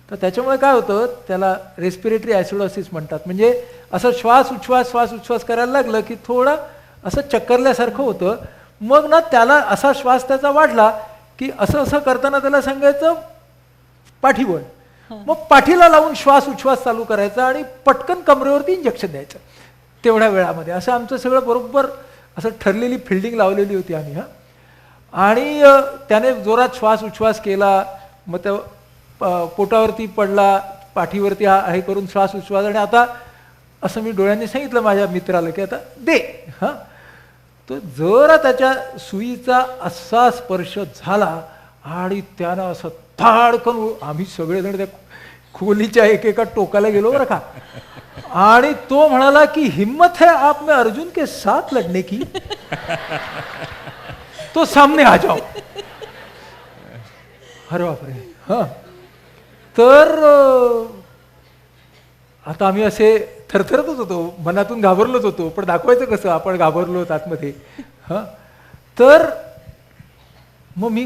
तर त्याच्यामुळे काय होतं, त्याला रेस्पिरेटरी ॲसिडोसिस म्हणतात. म्हणजे असं श्वास उच्छ्वास करायला लागलं की थोडं असं चक्करल्यासारखं होतं. मग ना त्याला असा श्वास त्याचा वाढला की असं करताना त्याला सांगायचं पाठीवर. मग पाठीला लावून श्वास उच्छ्वास चालू करायचा आणि पटकन कमरेवरती इंजेक्शन द्यायचं तेवढ्या वेळामध्ये. असं आमचं सगळं बरोबर असं ठरलेली फिल्डिंग लावलेली होती आम्ही. आणि त्याने जोरात श्वास उच्छ्वास केला, मग त्या पोटावरती पडला, पाठीवरती हे करून श्वास उच्छ्वास, आणि आता असं मी डोळ्यांनी सांगितलं माझ्या मित्राला की आता दे. तो जरा त्याच्या सुईचा असा स्पर्श झाला आणि त्यानं असं धाडकन, आम्ही सगळेजण त्या खोलीच्या एकेका टोकाला गेलो बरं का. आणि तो म्हणाला की हिम्मत है आप में अर्जुन के साथ लड़ने की, तो सामने आ जाओ. अरे बापरे. तर आता आम्ही असे थरथरतच होतो, मनातून घाबरलोच होतो, पण दाखवायचं कसं आपण घाबरलो आतमध्ये. तर मग मी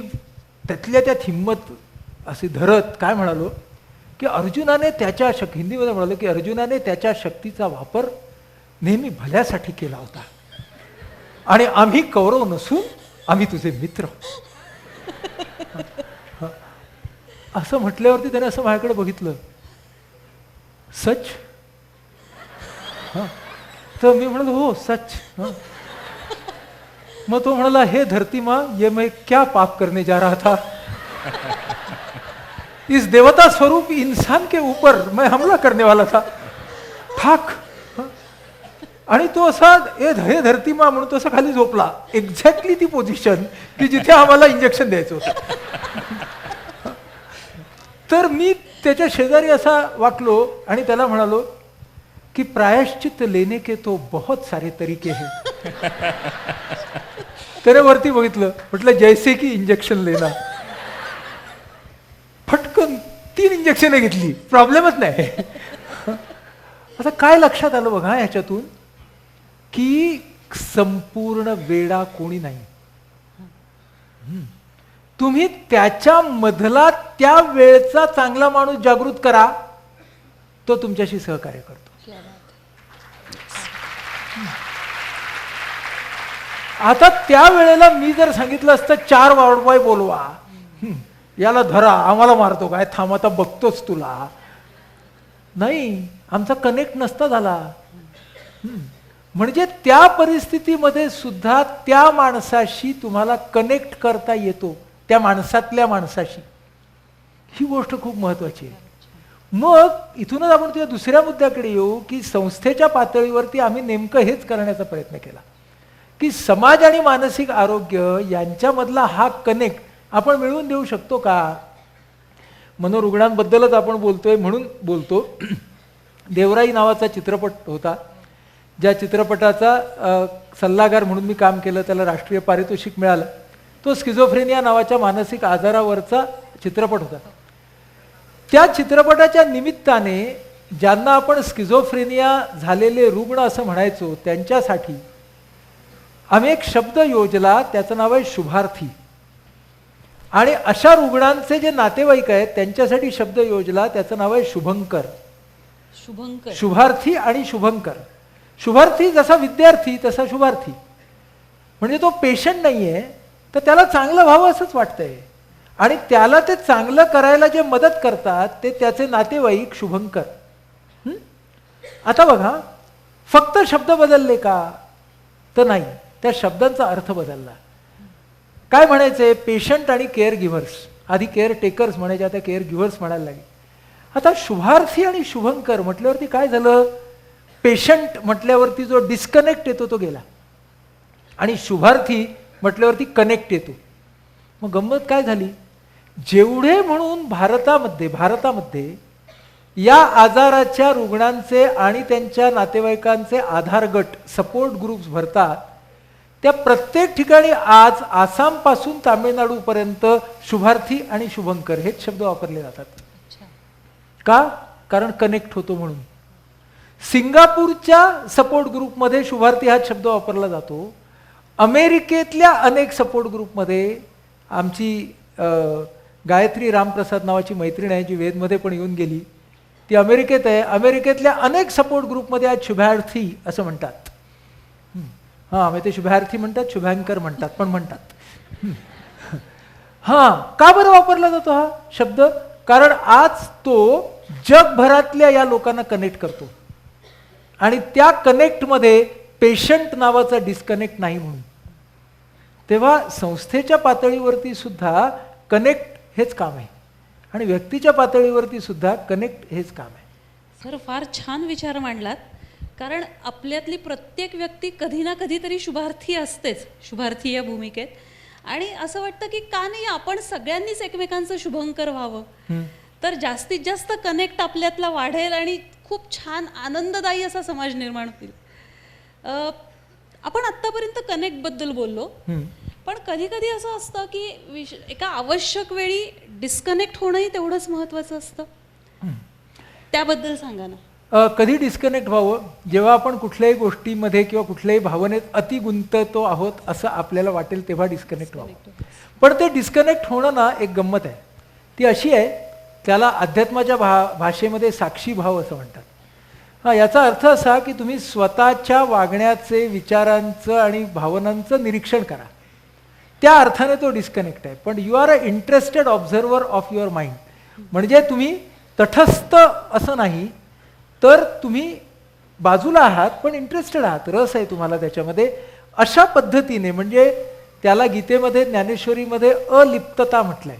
त्यातल्या त्यात हिंमत अशी धरत काय म्हणालो की अर्जुनाने त्याच्या हिंदीमध्ये म्हणालो की अर्जुनाने त्याच्या शक्तीचा वापर नेहमी भल्यासाठी केला होता, आणि आम्ही कौरव नसून आम्ही तुझे मित्र. असं म्हटल्यावरती त्याने असं माझ्याकडे बघितलं. सच हां. तर मी म्हणालो हो सच. हां. मग तो म्हणाला हे धरती माँ ये मैं क्या पाप करने जा रहा था, इस देवता स्वरूप इंसान के ऊपर मैं हमला करने वाला था. ठाक. आणि तो असा हे धरती मा म्हणून तो असा खाली झोपला. एक्झॅक्टली ती पोझिशन की जिथे आम्हाला इंजेक्शन द्यायचं होतं. तर मी त्याच्या शेजारी असा वाकलो आणि त्याला म्हणालो की प्रायश्चित लेने के तो बहुत सारे तरीके हैं. त्याने वरती बघितलं, म्हटलं जैसे की इंजेक्शन लेना. फटकन 3 इंजेक्शन घेतली, प्रॉब्लेमच नाही. आता काय लक्षात आलं बघा ह्याच्यातून, की संपूर्ण वेडा कोणी नाही. तुम्ही त्याच्या मधला त्या वेळचा चांगला माणूस जागृत करा, तो तुमच्याशी सहकार्य करतो. आता त्या वेळेला मी जर सांगितलं असतं 4 वार्डबॉय बोलवा, याला धरा, आम्हाला मारतो काय, थांब आता बघतोच तुला, नाही, आमचा कनेक्ट नसता झाला. म्हणजे त्या परिस्थितीमध्ये सुद्धा त्या माणसाशी तुम्हाला कनेक्ट करता येतो, त्या माणसातल्या माणसाशी. ही गोष्ट खूप महत्वाची आहे. मग इथूनच आपण त्या दुसऱ्या मुद्द्याकडे येऊ, की संस्थेच्या पातळीवरती आम्ही नेमकं हेच करण्याचा प्रयत्न केला, की समाज आणि मानसिक आरोग्य यांच्यामधला हा कनेक्ट आपण मिळवून देऊ शकतो का. मनोरुग्णांबद्दलच आपण बोलतोय म्हणून बोलतो. देवराई नावाचा चित्रपट होता, ज्या चित्रपटाचा सल्लागार म्हणून मी काम केलं, त्याला राष्ट्रीय पारितोषिक मिळालं. तो स्किझोफ्रेनिया नावाच्या मानसिक आजारावरचा चित्रपट होता. त्या चित्रपटाच्या निमित्ताने ज्यांना आपण स्किझोफ्रेनिया झालेले रुग्ण असं म्हणायचो, त्यांच्यासाठी आम्ही एक शब्द योजला, त्याचं नाव आहे शुभार्थी. आणि अशा रुग्णांचे जे नातेवाईक आहेत त्यांच्यासाठी शब्द योजला, त्याचं नाव आहे शुभंकर. शुभंकर, शुभार्थी आणि शुभंकर. शुभार्थी जसा विद्यार्थी तसा शुभार्थी. म्हणजे तो पेशंट नाहीये, तर त्याला चांगलं व्हावं असंच वाटतंय, आणि त्याला ते चांगलं करायला जे मदत करतात ते त्याचे नातेवाईक शुभंकर. आता बघा, फक्त शब्द बदलले का, तर नाही, त्या शब्दांचा अर्थ बदलला. काय म्हणायचंय, पेशंट आणि केअर गिव्हर्स. आधी केअर टेकर्स म्हणायचे, आता केअर गिव्हर्स म्हणायला लागले. आता शुभार्थी आणि शुभंकर म्हटल्यावरती काय झालं, पेशंट म्हटल्यावरती जो डिस्कनेक्ट येतो तो गेला, आणि शुभार्थी म्हटल्यावरती कनेक्ट येतो. मग गंमत काय झाली, जेवढे म्हणून भारतामध्ये या आजाराच्या रुग्णांचे आणि त्यांच्या नातेवाईकांचे आधार गट, सपोर्ट ग्रुप्स भरतात, त्या प्रत्येक ठिकाणी आज आसामपासून तामिळनाडूपर्यंत शुभार्थी आणि शुभंकर हेच शब्द वापरले जातात. का, कारण कनेक्ट होतो म्हणून. सिंगापूरच्या सपोर्ट ग्रुपमध्ये शुभार्थी हा शब्द वापरला जातो. अमेरिकेतल्या अनेक सपोर्ट ग्रुपमध्ये आमची गायत्री रामप्रसाद नावाची मैत्रीण आहे, जी वेदमध्ये पण येऊन गेली, ती अमेरिकेत आहे. अमेरिकेतल्या अनेक सपोर्ट ग्रुपमध्ये आज शुभार्थी असं म्हणतात. हां, मग ते शुभार्थी म्हणतात, शुभांकर म्हणतात, पण म्हणतात. हां, का बरं वापरला जातो हा शब्द, कारण आज तो जगभरातल्या या लोकांना कनेक्ट करतो, आणि त्या कनेक्टमध्ये पेशंट नावाचा डिस्कनेक्ट नाही म्हणून. तेव्हा संस्थेच्या पातळीवरती सुद्धा कनेक्ट हेच काम आहे, आणि व्यक्तीच्या पातळीवरती सुद्धा कनेक्ट हेच काम आहे. सर फार छान विचार मांडलात. कारण आपल्यातली प्रत्येक व्यक्ती कधी ना कधीतरी शुभार्थी असतेच, शुभार्थी या भूमिकेत. आणि असं वाटतं की का नाही आपण सगळ्यांनीच एकमेकांचं शुभंकर व्हावं, तर जास्तीत जास्त कनेक्ट आपल्यातला वाढेल आणि खूप छान आनंददायी असा समाज निर्माण होईल. आपण आत्तापर्यंत कनेक्टबद्दल बोललो, पण कधी कधी असं असतं की एका आवश्यक वेळी डिस्कनेक्ट होणंही तेवढंच महत्त्वाचं असतं. त्याबद्दल सांगा ना. कधी डिस्कनेक्ट व्हावं, जेव्हा आपण कुठल्याही गोष्टीमध्ये किंवा कुठल्याही भावनेत अति गुंततो आहोत असं आपल्याला वाटेल तेव्हा डिस्कनेक्ट व्हावं. पण ते डिस्कनेक्ट होणं ना एक गंमत आहे. ती अशी आहे, त्याला अध्यात्माच्या भाषेमध्ये साक्षी भाव असं म्हणतात. हां, याचा अर्थ असा की तुम्ही स्वतःच्या वागण्याचे, विचारांचं आणि भावनांचं निरीक्षण करा, त्या अर्थाने तो डिस्कनेक्ट आहे. पण you are a interested observer of your mind. म्हणजे तुम्ही तटस्थ असं नाही, तर तुम्ही बाजूला आहात पण इंटरेस्टेड आहात, रस आहे तुम्हाला त्याच्यामध्ये, अशा पद्धतीने, म्हणजे त्याला गीतेमध्ये ज्ञानेश्वरीमध्ये अलिप्तता म्हटलंय.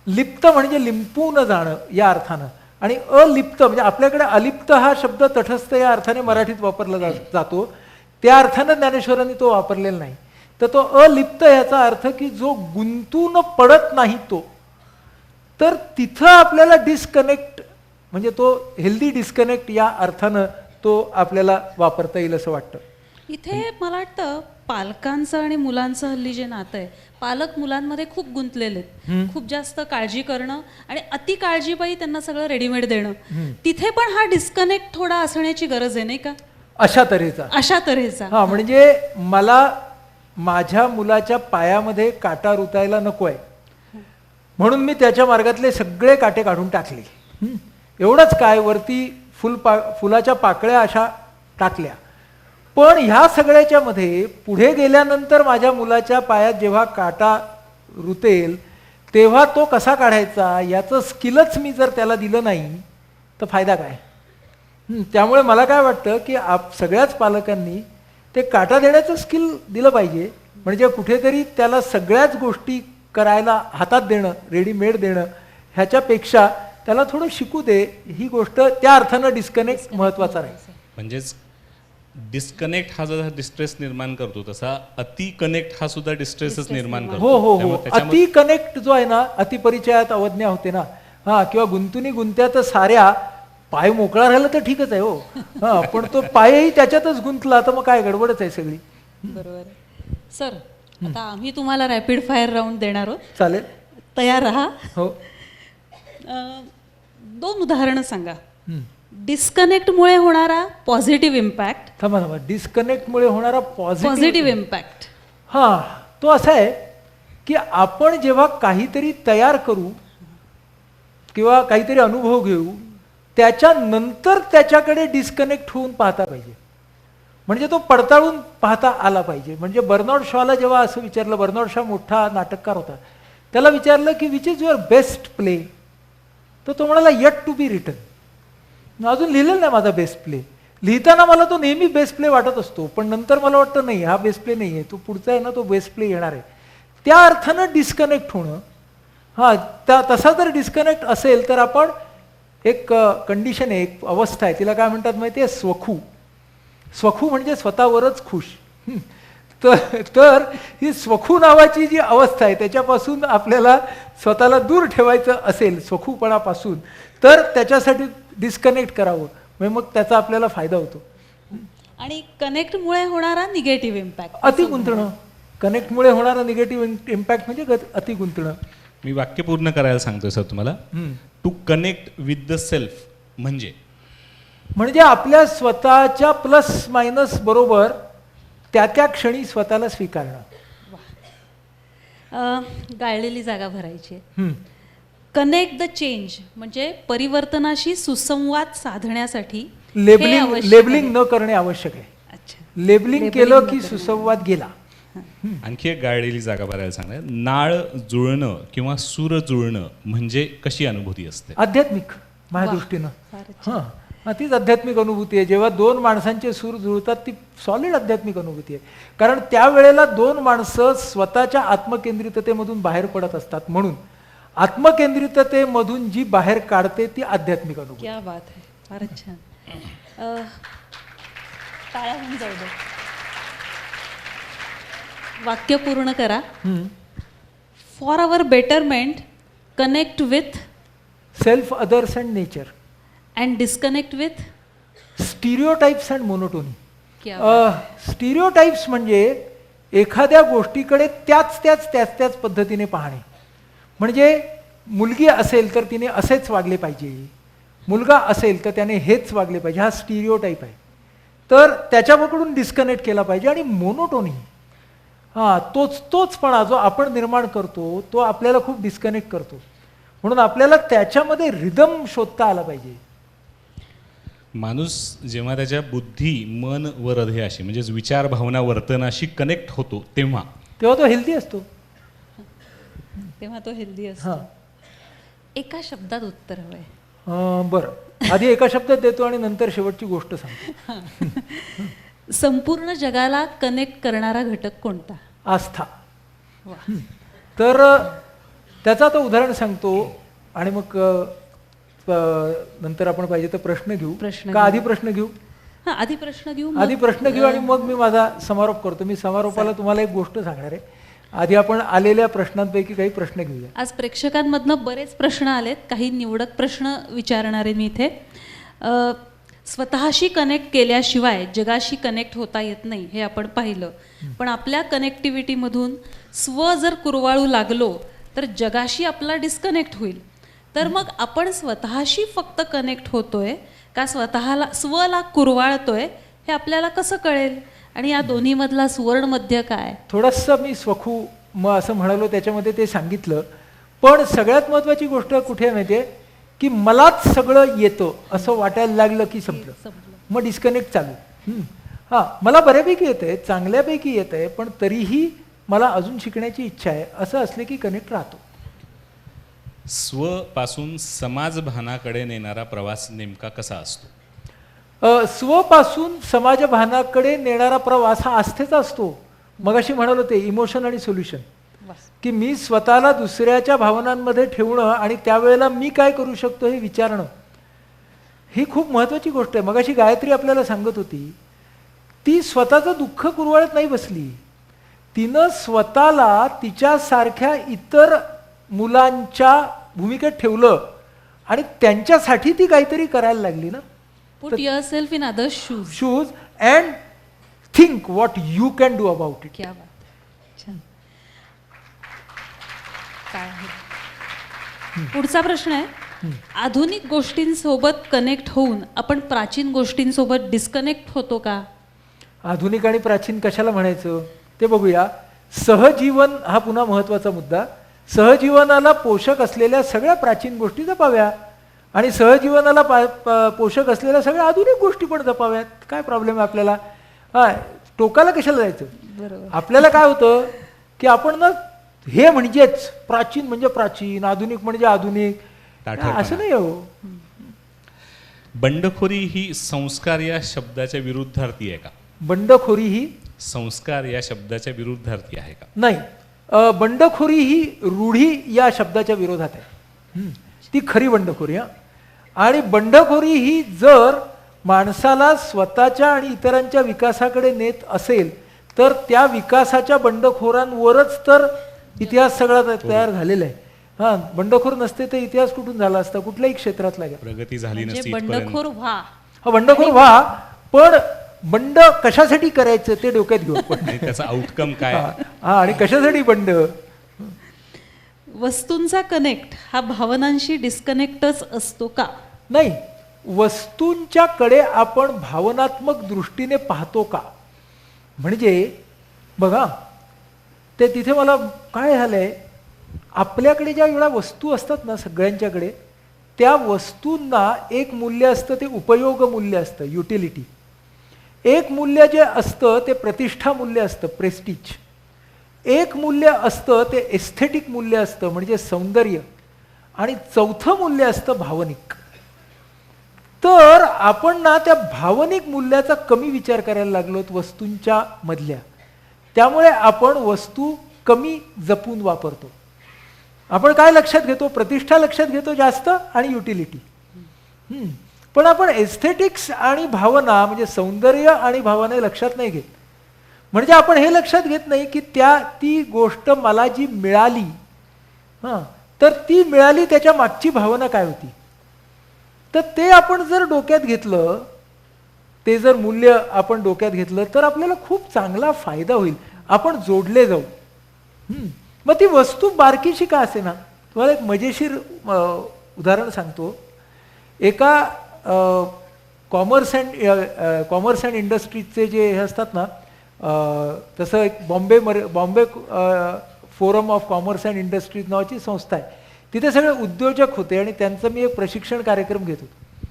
लिप्त म्हणजे लिंपून जाणं या अर्थानं, आणि अलिप्त म्हणजे आपल्याकडे अलिप्त हा शब्द तटस्थ या अर्थाने मराठीत वापरला जातो, त्या अर्थानं ज्ञानेश्वरांनी तो वापरलेला नाही. तर तो अलिप्त याचा अर्थ की जो गुंतून पडत नाही तो. तर तिथं आपल्याला डिस्कनेक्ट म्हणजे तो हेल्दी डिस्कनेक्ट या अर्थानं तो आपल्याला वापरता येईल असं वाटतं. इथे मला वाटतं पालकांचं आणि मुलांचं हल्ली जे नातं आहे, पालक मुलांमध्ये खूप गुंतलेले आहेत, खूप जास्त काळजी करणं आणि अति काळजीपायी त्यांना सगळं रेडीमेड देणं, तिथे पण हा डिस्कनेक्ट थोडा असण्याची गरज आहे नाही का? अशा तऱ्हेचा हा, म्हणजे मला माझ्या मुलाच्या पायामध्ये काटा रुतायला नको आहे म्हणून मी त्याच्या मार्गातले सगळे काटे काढून टाकले. एवढंच काय, वरती फुलाच्या पाकळ्या अशा टाकल्या. पण ह्या सगळ्याच्या मध्ये पुढे गेल्यानंतर माझ्या मुलाच्या पायात जेव्हा काटा रुतेल तेव्हा तो कसा काढायचा याचं स्किलच मी जर त्याला दिलं नाही तर फायदा काय? त्यामुळे मला काय वाटतं की सगळ्याच पालकांनी ते काटा देण्याचं स्किल दिलं पाहिजे, म्हणजे कुठेतरी त्याला सगळ्याच गोष्टी करायला हातात देणं, रेडीमेड देणं, ह्याच्यापेक्षा त्याला थोडं शिकू दे, ही गोष्ट त्या अर्थानं डिस्कनेक्ट महत्त्वाचा राहील. म्हणजेच डिस्कनेक्ट हा जसा डिस्ट्रेस निर्माण करतो तसा अति कनेक्ट हा सुद्धा डिस्ट्रेसच निर्माण करतो. हो हो हो, त्यामुळे त्याच्यामध्ये- अति कनेक्ट जो आहे ना, अतिपरिचयात अवज्ञा होते ना, हा, किंवा गुंतुनी गुंत्यात साऱ्या पाय मोकळा राहिला तर ठीकच आहे हो, हा, पण तो पायही त्याच्यातच गुंतला तर मग काय गडबडच आहे सगळी. बरोबर आहे. सर, आता आम्ही तुम्हाला रॅपिड फायर राऊंड देणार आहोत, चालेल. तयार राहा. हो. 2 उदाहरणं सांगा. डिस्कनेक्टमुळे होणारा पॉझिटिव्ह इम्पॅक्ट. थांबा, डिस्कनेक्टमुळे होणारा पॉझिटिव्ह इम्पॅक्ट. हा, तो असा आहे की आपण जेव्हा काहीतरी तयार करू किंवा काहीतरी अनुभव घेऊ त्याच्यानंतर त्याच्याकडे डिस्कनेक्ट होऊन पाहता पाहिजे, म्हणजे तो पडताळून पाहता आला पाहिजे. म्हणजे बर्नार्ड शॉला जेव्हा असं विचारलं, बर्नार्ड शॉ मोठा नाटककार होता, त्याला विचारलं की which is your best play, तर तो म्हणाला येट टू बी रिटन. अजून लिहिलेलं नाही माझा बेस्ट प्ले, लिहिताना मला तो नेहमी बेस्ट प्ले वाटत असतो, पण नंतर मला वाटतं नाही हा बेस्ट प्ले नाही आहे, तो पुढचा आहे ना तो बेस्ट प्ले येणार आहे. त्या अर्थानं डिस्कनेक्ट होणं, हां, तसा जर डिस्कनेक्ट असेल तर आपण एक कंडिशन आहे, एक अवस्था आहे, तिला काय म्हणतात माहिती आहे? स्वखू. स्वखू म्हणजे स्वतःवरच खुश. तर ही स्वखू नावाची जी अवस्था आहे त्याच्यापासून आपल्याला स्वतःला दूर ठेवायचं असेल, स्वखूपणापासून, तर त्याच्यासाठी डिस्कनेक्ट करावं, म्हणजे मग त्याचा आपल्याला फायदा होतो. आणि कनेक्टमुळे होणारा निगेटिव्ह इम्पॅक्ट. अति गुंतणं, कनेक्टमुळे होणारा निगेटिव्ह इम्पॅक्ट म्हणजे अति गुंतणं. मी वाक्य पूर्ण करायला सांगतोय सर तुम्हाला. To connect with the self म्हणजे आपल्या स्वतःच्या प्लस मायनस बरोबर त्या त्या क्षणी स्वतःला स्वीकारणं. गाळलेली जागा भरायची. कनेक्ट द चेंज म्हणजे परिवर्तनाशी सुसंवाद साधण्यासाठी लेबलिंग न करणे आवश्यक आहे. अच्छा, लेबलिंग केलं की सुसंवाद गेला. आणखी एक गाळलेली जागा भरायला सांगणार. नाळ जुळणं किंवा सूर जुळणं म्हणजे कशी अनुभूती असते? आध्यात्मिक, माझ्या दृष्टीनं. हां, तीच आध्यात्मिक अनुभूती आहे. जेव्हा 2 माणसांचे सूर जुळतात ती सॉलिड आध्यात्मिक अनुभूती आहे, कारण त्यावेळेला 2 माणसं स्वतःच्या आत्मकेंद्रिततेमधून बाहेर पडत असतात, म्हणून आत्मकेंद्रिततेमधून जी बाहेर काढते ती आध्यात्मिक अनुभूती. क्या बात आहे, फारच छान. टाळ्या होऊन जाऊ दे. वाक्य पूर्ण करा. For our betterment connect with self, others and nature, and disconnect with stereotypes and monotony. क्या स्टिरियोटाइप्स म्हणजे एखाद्या गोष्टीकडे त्याच पद्धतीने पाहणे. म्हणजे मुलगी असेल तर तिने असेच वागले पाहिजे, मुलगा असेल तर त्याने हेच वागले पाहिजे, हा स्टिरियोटाइप आहे. तर त्याच्याकडून डिस्कनेक्ट केला पाहिजे. आणि मोनोटोनी, हां, तोचपणा जो आपण निर्माण करतो तो आपल्याला खूप डिस्कनेक्ट करतो, म्हणून आपल्याला त्याच्यामध्ये रिदम शोधता आला पाहिजे. माणूस जेव्हा त्याच्या बुद्धी, मन व हृदयाशी म्हणजेच विचार, भावना, वर्तनाशी कनेक्ट होतो तेव्हा तो हेल्दी असतो. तेव्हा तो हेल्दी असतो. एका शब्दात उत्तर हवंय. बरं, आधी एका शब्दात देतो आणि नंतर शेवटची गोष्ट सांगतो. संपूर्ण जगाला कनेक्ट करणारा घटक कोणता? आस्था. तर त्याचं आता उदाहरण सांगतो आणि मग नंतर आपण पाहिजे तर प्रश्न घेऊ. प्रश्न का आधी प्रश्न घेऊ? हां, आधी प्रश्न घेऊ. आधी प्रश्न घेऊ आणि मग मी माझा समारोप करतो. मी समारोपाला तुम्हाला एक गोष्ट सांगणार आहे. आधी आपण आलेल्या प्रश्नांपैकी काही प्रश्न घेऊया. आज प्रेक्षकांमधनं बरेच प्रश्न आलेत, काही निवडक प्रश्न विचारणार आहे मी इथे. स्वतःशी कनेक्ट केल्याशिवाय जगाशी कनेक्ट होता येत नाही हे आपण पाहिलं, पण आपल्या कनेक्टिव्हिटीमधून स्व जर कुरवाळू लागलो तर जगाशी आपला डिस्कनेक्ट होईल. तर मग आपण स्वतःशी फक्त कनेक्ट होतोय का स्वतःला स्वला कुरवाळतोय हे आपल्याला कसं कळेल? आणि या दोन्हीमधला सुवर्ण मध्य काय? थोडंसं मी स्वखू असं म्हणालो, त्याच्यामध्ये ते सांगितलं. पण सगळ्यात महत्त्वाची गोष्ट कुठे आहे माहिती आहे की मलाच सगळं येतं असं वाटायला लागलं की संपलं, मग डिस्कनेक्ट चालू. हां, मला बऱ्यापैकी येतं आहे, चांगल्यापैकी येतं आहे, पण तरीही मला अजून शिकण्याची इच्छा आहे असं असले की कनेक्ट राहतो. स्व पासून समाजभानाकडे नेणारा प्रवास नेमका कसा असतो? स्वपासून समाजभानाकडे नेणारा प्रवास हा आस्थेचा असतो. मगाशी म्हणालो ते इमोशन आणि सोल्युशन, की मी स्वतःला दुसऱ्याच्या भावनांमध्ये ठेवणं आणि त्यावेळेला मी काय करू शकतो हे विचारणं, ही खूप महत्त्वाची गोष्ट आहे. मगाशी गायत्री आपल्याला सांगत होती, ती स्वतःचं दुःख कुरवाळत नाही बसली, तिनं स्वतःला तिच्यासारख्या इतर मुलांच्या भूमिकेत ठेवलं आणि त्यांच्यासाठी ती काहीतरी करायला लागली ना. Put yourself in others' shoes. Shoes and think what you can do about it. क्या बात. छान. काय आहे? पुढचा प्रश्न आहे, आधुनिक गोष्टींसोबत कनेक्ट होऊन आपण प्राचीन गोष्टींसोबत डिस्कनेक्ट होतो का? आधुनिक आणि प्राचीन कशाला म्हणायचं ते बघूया. सहजीवन हा पुन्हा महत्त्वाचा मुद्दा. सहजीवनाला पोषक असलेल्या सगळ्या प्राचीन गोष्टी जपाव्या आणि सहजीवनाला पोषक असलेल्या सगळ्या आधुनिक गोष्टी पण जपाव्यात. काय प्रॉब्लेम आहे आपल्याला? टोकाला कशाला जायचं? बरोबर. आपल्याला काय होतं की आपण ना हे म्हणजेच प्राचीन म्हणजे प्राचीन, आधुनिक म्हणजे आधुनिक, असं नाही हो. बंडखोरी ही संस्कार या शब्दाच्या विरुद्धार्थी आहे का? बंडखोरी ही संस्कार या शब्दाच्या विरुद्धार्थी आहे का? नाही. बंडखोरी ही रूढी या शब्दाच्या विरोधात आहे. ती खरी बंडखोरी. आणि बंडखोरी ही जर माणसाला स्वतःच्या आणि इतरांच्या विकासाकडे नेत असेल तर त्या विकासाच्या बंडखोरांवरच तर इतिहास सगळा तयार झालेला आहे. हां, बंडखोर नसते तर इतिहास कुठून झाला असता? कुठल्याही क्षेत्रातला घ्या. प्रगती झाली म्हणजे नसती बंडखोर व्हा. हा, बंडखोर व्हा, पण बंड कशासाठी करायचं ते डोक्यात घेऊ आपण. आणि त्याचा आउटकम काय? हा, आणि कशासाठी बंड? वस्तूंचा कनेक्ट हा भावनांशी डिस्कनेक्टच असतो का? नाही, वस्तूंच्या कडे आपण भावनात्मक दृष्टीने पाहतो का? म्हणजे बघा, ते तिथे मला काय झालंय, आपल्याकडे ज्या वेळा वस्तू असतात ना सगळ्यांच्याकडे, त्या वस्तूंना एक मूल्य असतं, ते उपयोग मूल्य असतं, युटिलिटी. एक मूल्य जे असतं ते प्रतिष्ठा मूल्य असतं, प्रेस्टिज. एक मूल्य असतं ते एस्थेटिक मूल्य असतं, म्हणजे सौंदर्य. आणि चौथं मूल्य असतं भावनिक. तर आपण ना त्या भावनिक मूल्याचा कमी विचार करायला लागलोत वस्तूंच्या मधल्या. त्यामुळे आपण वस्तू कमी जपून वापरतो. आपण काय लक्षात घेतो? प्रतिष्ठा लक्षात घेतो जास्त आणि युटिलिटी. पण आपण एस्थेटिक्स आणि भावना म्हणजे सौंदर्य आणि भावना लक्षात नाही घेत. म्हणजे आपण हे लक्षात घेत नाही की ती गोष्ट मला जी मिळाली, तर ती मिळाली त्याच्या मागची भावना काय होती. तर ते आपण जर डोक्यात घेतलं, ते जर मूल्य आपण डोक्यात घेतलं तर आपल्याला खूप चांगला फायदा होईल. आपण जोडले जाऊ. मग ती वस्तू बारकीशी का असे ना. तुम्हाला एक मजेशीर उदाहरण सांगतो. एका कॉमर्स अँड इंडस्ट्रीजचे जे हे असतात ना, तसं एक Bombay forum of commerce and industries नावाची संस्था आहे. तिथे सगळे उद्योजक होते आणि त्यांचं मी एक प्रशिक्षण कार्यक्रम घेत होतो.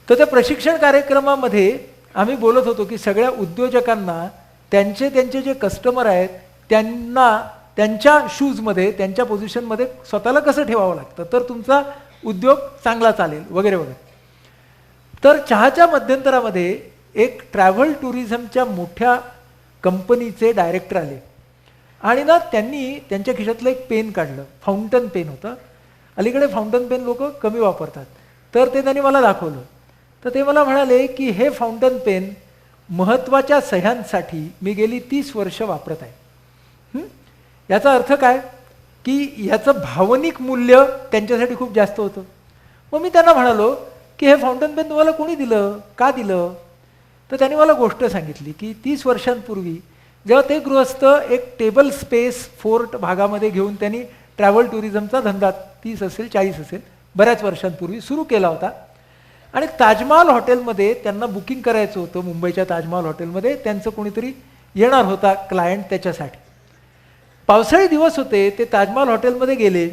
तर त्या प्रशिक्षण कार्यक्रमामध्ये आम्ही बोलत होतो की सगळ्या उद्योजकांना त्यांचे जे कस्टमर आहेत त्यांना त्यांच्या शूजमध्ये, त्यांच्या पोझिशनमध्ये स्वतःला कसं ठेवावं लागतं. तर तुमचा उद्योग चांगला चालेल वगैरे वगैरे. तर चहाच्या मध्यंतरामध्ये एक ट्रॅव्हल टुरिझमच्या मोठ्या कंपनीचे डायरेक्टर आले आणि ना त्यांनी त्यांच्या खिशातलं एक पेन काढलं. फाउंटन पेन होतं. अलीकडे फाउंटन पेन लोक कमी वापरतात. तर ते त्यांनी मला दाखवलं. तर ते मला म्हणाले की हे फाउंटन पेन महत्त्वाच्या सह्यांसाठी मी गेली 30 वर्ष वापरत आहे. याचा अर्थ काय की याचं भावनिक मूल्य त्यांच्यासाठी खूप जास्त होतं. मग मी त्यांना म्हणालो की हे फाउंटन पेन तुम्हाला कोणी दिलं, का दिलं? तर त्यांनी मला गोष्ट सांगितली की 30 वर्षांपूर्वी जेव्हा ते गृहस्थ एक टेबल स्पेस फोर्ट भागामध्ये घेऊन त्यांनी ट्रॅव्हल टुरिझमचा धंदा 30 असेल 40 असेल बऱ्याच वर्षांपूर्वी सुरू केला होता आणि ताजमहाल हॉटेलमध्ये त्यांना बुकिंग करायचं होतं. मुंबईच्या ताजमहाल हॉटेलमध्ये त्यांचं कोणीतरी येणार होता क्लायंट त्याच्यासाठी. पावसाळी दिवस होते. ते ताजमहाल हॉटेलमध्ये गेले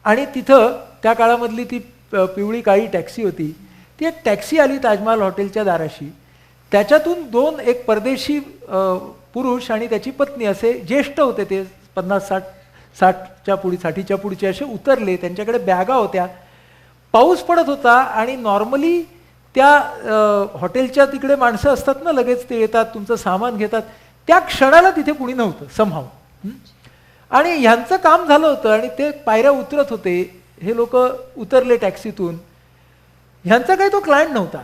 आणि तिथं त्या काळामधली ती पिवळी काळी टॅक्सी होती. ती एक टॅक्सी आली ताजमहाल हॉटेलच्या दाराशी. त्याच्यातून दोन एक परदेशी पुरुष आणि त्याची पत्नी असे ज्येष्ठ होते. ते 50-60च्या पुढे 60च्या पुढचे असे उतरले. त्यांच्याकडे बॅगा होत्या. पाऊस पडत होता आणि नॉर्मली त्या हॉटेलच्या तिकडे माणसं असतात ना, लगेच ते येतात तुमचं सामान घेतात. त्या क्षणाला तिथे कुणी नव्हतं समहाव. आणि ह्यांचं काम झालं होतं आणि ते पायऱ्या उतरत होते. हे लोक उतरले टॅक्सीतून. ह्यांचा काही तो क्लायंट नव्हता.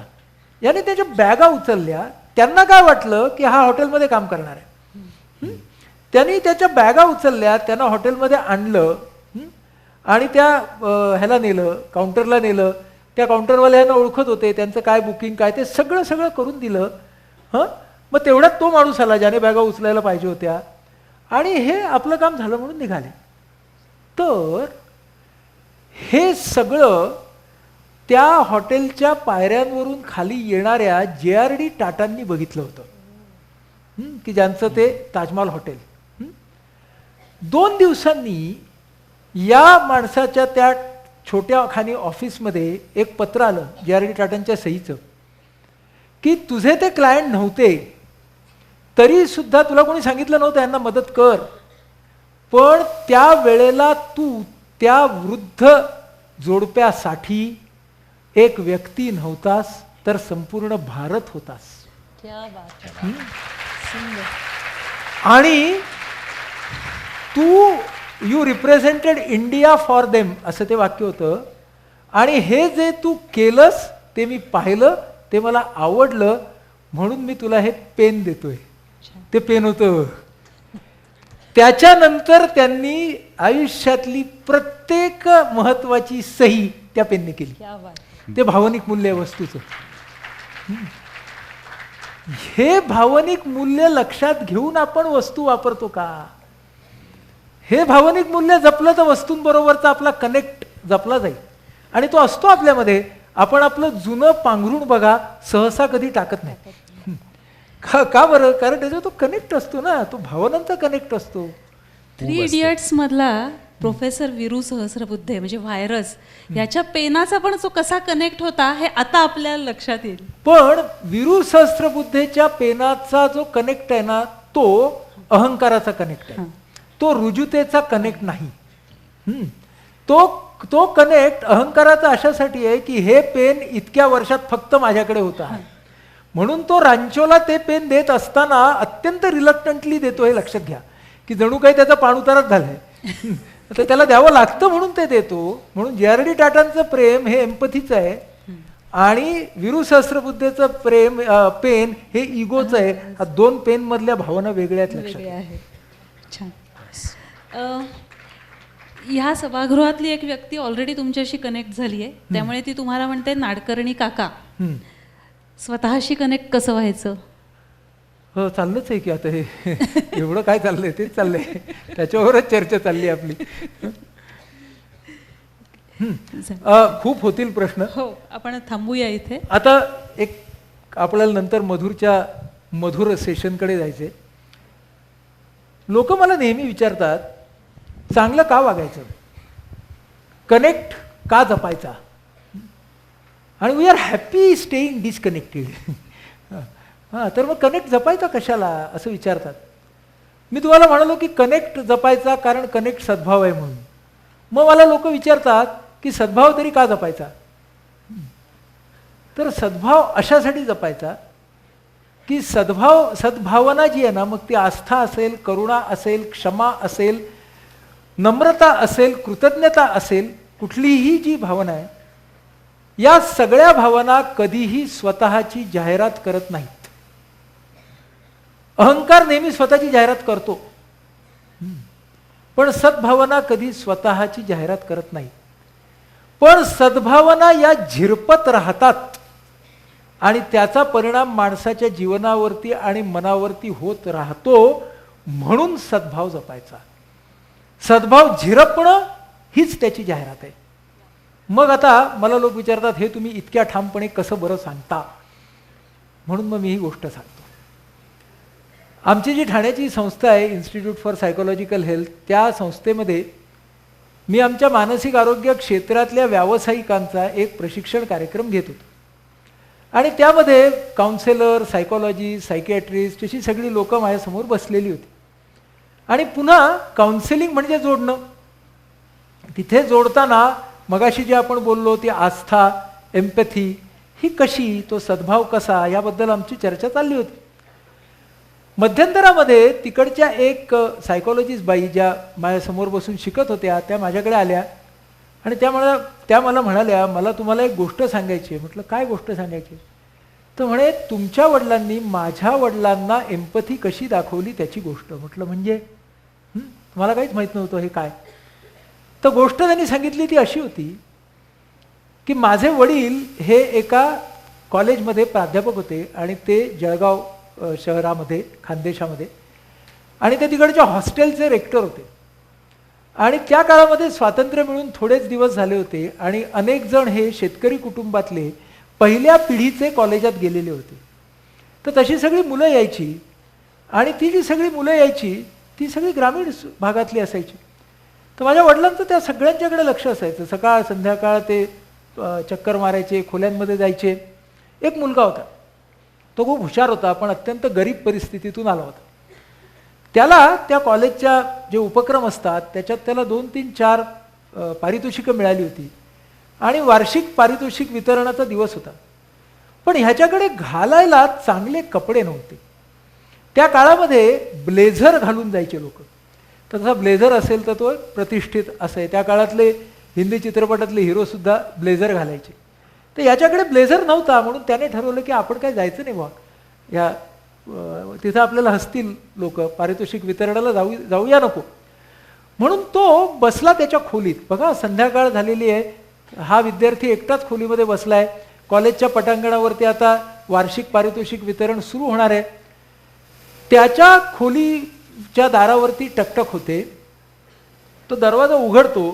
याने त्याच्या बॅगा उचलल्या. त्यांना काय वाटलं की हा हॉटेलमध्ये काम करणार आहे. त्यांनी त्याच्या बॅगा उचलल्या, त्यांना हॉटेलमध्ये आणलं आणि त्या ह्याला नेलं, काउंटरला नेलं. त्या काउंटरवाल्यांना ओळखत होते, त्यांचं काय बुकिंग काय ते सगळं करून दिलं. मग तेवढ्यात तो माणूस आला ज्याने बॅगा उचलायला पाहिजे होत्या आणि हे आपलं काम झालं म्हणून निघाले. तर हे सगळं त्या हॉटेलच्या पायऱ्यांवरून खाली येणाऱ्या JRD टाटांनी बघितलं होतं की ज्यांचं ते ताजमहाल हॉटेल. 2 दिवसांनी या माणसाच्या त्या छोट्या खानी ऑफिसमध्ये एक पत्र आलं JRD टाटांच्या सहीचं की तुझे ते क्लायंट नव्हते तरी सुद्धा तुला कोणी सांगितलं नव्हतं यांना मदत कर, पण त्या वेळेला तू त्या वृद्ध जोडप्यासाठी एक व्यक्ती नव्हतास तर संपूर्ण भारत होतास. आणि तू you represented India for them असं ते वाक्य होतं. आणि हे जे तू केलंस ते मी पाहिलं, ते मला आवडलं म्हणून मी तुला हे पेन देतोय. ते पेन होतं. त्याच्यानंतर त्यांनी आयुष्यातली प्रत्येक महत्वाची सही त्या पेनने केली. ते भावनिक मूल्य वस्तूचं. हे भावनिक मूल्य लक्षात घेऊन आपण वस्तू वापरतो का? हे भावनिक मूल्य जपलं तर वस्तूंबरोबरचा आपला कनेक्ट जपला जाईल आणि तो असतो आपल्यामध्ये. आपण आपलं जुनं पांघरुण बघा सहसा कधी टाकत नाही. का बरं? कारण त्याचा तो कनेक्ट असतो ना, तो भावनांचा कनेक्ट असतो. 3 इडियट्स मधला प्रोफेसर वीरू सहस्रबुद्धे म्हणजे व्हायरस याच्या पेनाचा पण तो कसा कनेक्ट होता हे आता आपल्याला लक्षात येईल. पण वीरू सहस्रबुद्धेच्या पेनाचा जो कनेक्ट आहे ना तो अहंकाराचा कनेक्ट आहे. तो रुजुतेचा कनेक्ट नाही. तो कनेक्ट अहंकाराचा अशासाठी आहे की हे पेन इतक्या वर्षात फक्त माझ्याकडे होता म्हणून तो रांचोला ते पेन देत असताना अत्यंत रिलक्टंटली देतो. हे लक्षात घ्या की जणू काही त्याचा पाणउतारच झालाय. तर त्याला द्यावं लागतं म्हणून ते देतो. म्हणून JRD टाटांचं प्रेम हे एम्पथीचं आहे आणि वीरू सहस्रबुद्धेचं प्रेम पेन हे इगोचं आहे. हा 2 पेन मधल्या भावना वेगळ्या आहेत. लक्षात. छान. ह्या सभागृहातली एक व्यक्ती ऑलरेडी तुमच्याशी कनेक्ट झाली आहे, त्यामुळे ती तुम्हाला म्हणते नाडकर्णी काका. स्वतःशी कनेक्ट कसं व्हायचं? हो, चाललंच आहे की आता हे एवढं काय चाललंय तेच चाललंय. त्याच्यावरच चर्चा चालली आपली. खूप होतील प्रश्न. हो, आपण थांबूया इथे. आता एक आपल्याला नंतर मधुर सेशनकडे जायचे. लोक मला नेहमी विचारतात चांगलं का वागायचं, कनेक्ट का जपायचा, आणि we are happy staying disconnected. तर मग कनेक्ट जपायचा कशाला असं विचारतात. मी तुम्हाला म्हणालो की कनेक्ट जपायचा कारण कनेक्ट सद्भाव आहे म्हणून. मग मला लोक विचारतात की सद्भाव तरी का जपायचा? तर सद्भाव अशासाठी जपायचा की सद्भावना जी आहे ना, मग ती आस्था असेल, करुणा असेल, क्षमा असेल, नम्रता असेल, कृतज्ञता असेल, कुठलीही जी भावना आहे, या सगळ्या भावना कधीही स्वतःची जाहिरात करत नाहीत. अहंकार नेहमी स्वतःची जाहिरात करतो, पण सद्भावना कधी स्वतःची जाहिरात करत नाही. पण सद्भावना या झिरपत राहतात आणि त्याचा परिणाम माणसाच्या जीवनावरती आणि मनावरती होत राहतो. म्हणून सद्भाव जपायचा. सद्भाव झिरपणं हीच त्याची जाहिरात आहे. मग आता मला लोक विचारतात, हे तुम्ही इतक्या ठामपणे कसं बरं सांगता? म्हणून मग मी ही गोष्ट सांगतो. आमची जी ठाण्याची संस्था आहे, इन्स्टिट्यूट फॉर सायकोलॉजिकल हेल्थ, त्या संस्थेमध्ये मी आमच्या मानसिक आरोग्य क्षेत्रातल्या व्यावसायिकांचा एक प्रशिक्षण कार्यक्रम घेत होतो. आणि त्यामध्ये काउन्सिलर, सायकॉलॉजिस्ट, सायकियाट्रिस्ट अशी सगळी लोकं माझ्यासमोर बसलेली होती. आणि पुन्हा काउन्सिलिंग म्हणजे जोडणं. तिथे जोडताना मगाशी जे आपण बोललो ती आस्था, एम्पॅथी ही कशी, तो सद्भाव कसा, याबद्दल आमची चर्चा चालली होती. मध्यंतरामध्ये तिकडच्या एक सायकॉलॉजिस्ट बाई ज्या माझ्यासमोर बसून शिकत होत्या, त्या माझ्याकडे आल्या आणि त्या मला म्हणाल्या, मला तुम्हाला एक गोष्ट सांगायची आहे. म्हटलं काय गोष्ट सांगायची? तर म्हणे, तुमच्या वडिलांनी माझ्या वडिलांना एम्पॅथी कशी दाखवली त्याची गोष्ट. म्हटलं म्हणजे? मला काहीच माहीत नव्हतं हे काय. तर गोष्ट त्यांनी सांगितली ती अशी होती की माझे वडील हे एका कॉलेजमध्ये प्राध्यापक होते आणि ते जळगाव शहरामध्ये, खानदेशामध्ये, आणि ते तिकडच्या हॉस्टेलचे रेक्टर होते. आणि त्या काळामध्ये स्वातंत्र्य मिळून थोडेच दिवस झाले होते आणि अनेक जण हे शेतकरी कुटुंबातले पहिल्या पिढीचे कॉलेजात गेलेले होते. तर तशी सगळी मुलं यायची आणि ती जी सगळी मुलं यायची ती सगळी ग्रामीण भागातली असायची. तर माझ्या वडिलांचं त्या सगळ्यांच्याकडे लक्ष असायचं. सकाळ संध्याकाळ ते चक्कर मारायचे, खोल्यांमध्ये जायचे. एक मुलगा होता, तो खूप हुशार होता, पण अत्यंत गरीब परिस्थितीतून आला होता. त्याला त्या कॉलेजच्या जे उपक्रम असतात त्याच्यात त्याला 2, 3, 4 पारितोषिकं मिळाली होती आणि वार्षिक पारितोषिक वितरणाचा दिवस होता. पण ह्याच्याकडे घालायला चांगले कपडे नव्हते. त्या काळामध्ये ब्लेझर घालून जायचे लोक. तसा ब्लेझर असेल तर तो प्रतिष्ठित असे. त्या काळातले हिंदी चित्रपटातले हिरोसुद्धा ब्लेझर घालायचे. तर याच्याकडे ब्लेझर नव्हता, म्हणून त्याने ठरवलं की आपण काय जायचं नाही बा, या तिथं आपल्याला हसतील लोक, पारितोषिक वितरणाला जाऊया नको. म्हणून तो बसला त्याच्या खोलीत. बघा, संध्याकाळ झालेली आहे, हा विद्यार्थी एकटाच खोलीमध्ये बसलाय. कॉलेजच्या पटांगणावरती आता वार्षिक पारितोषिक वितरण सुरू होणार आहे. त्याच्या खोलीच्या दारावरती टकटक होते. तो दरवाजा उघडतो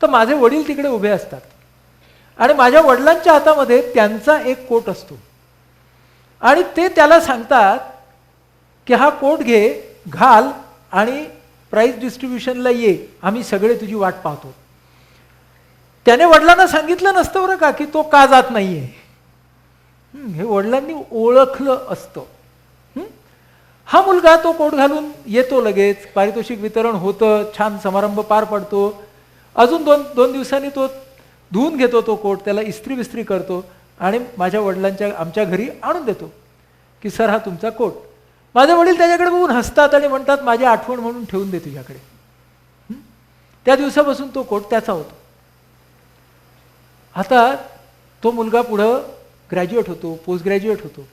तर माझे वडील तिकडे उभे असतात आणि माझ्या वडिलांच्या हातामध्ये त्यांचा एक कोट असतो आणि ते त्याला सांगतात की हा कोट घे, घाल आणि प्राइज डिस्ट्रीब्युशनला ये, आम्ही सगळे तुझी वाट पाहतो. त्याने वडिलांना सांगितलं नसतं बरं का की तो का जात नाहीये. हे वडिलांनी ओळखलं असतं. हा मुलगा तो कोट घालून येतो, लगेच पारितोषिक वितरण होतं, छान समारंभ पार पडतो. अजून दोन दिवसांनी तो धुवून घेतो तो कोट, त्याला इस्त्री विस्त्री करतो आणि माझ्या वडिलांच्या आमच्या घरी आणून देतो की सर हा तुमचा कोट. माझे वडील त्याच्याकडे बघून हसतात आणि म्हणतात माझी आठवण म्हणून ठेवून दे तुझ्याकडे. त्या दिवसापासून तो कोट त्याचा होतो. आता तो मुलगा पुढं ग्रॅज्युएट होतो, पोस्ट ग्रॅज्युएट होतो,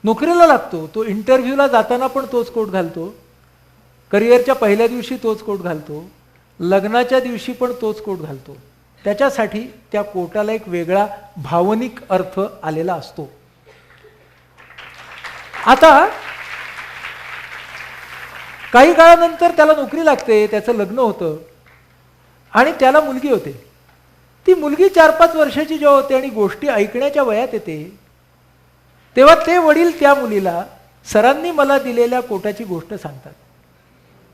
नोकरीला लागतो. तो इंटरव्ह्यूला जाताना पण तोच कोट घालतो, करिअरच्या पहिल्या दिवशी तोच कोट घालतो, लग्नाच्या दिवशी पण तोच कोट घालतो. त्याच्यासाठी त्या कोटाला एक वेगळा भावनिक अर्थ आलेला असतो. आता काही काळानंतर त्याला नोकरी लागते, त्याचं लग्न होतं आणि त्याला मुलगी होते. ती मुलगी 4-5 वर्षाची जेव्हा होते आणि गोष्टी ऐकण्याच्या वयात येते, तेव्हा ते वडील त्या मुलीला सरांनी मला दिलेल्या कोटाची गोष्ट सांगतात.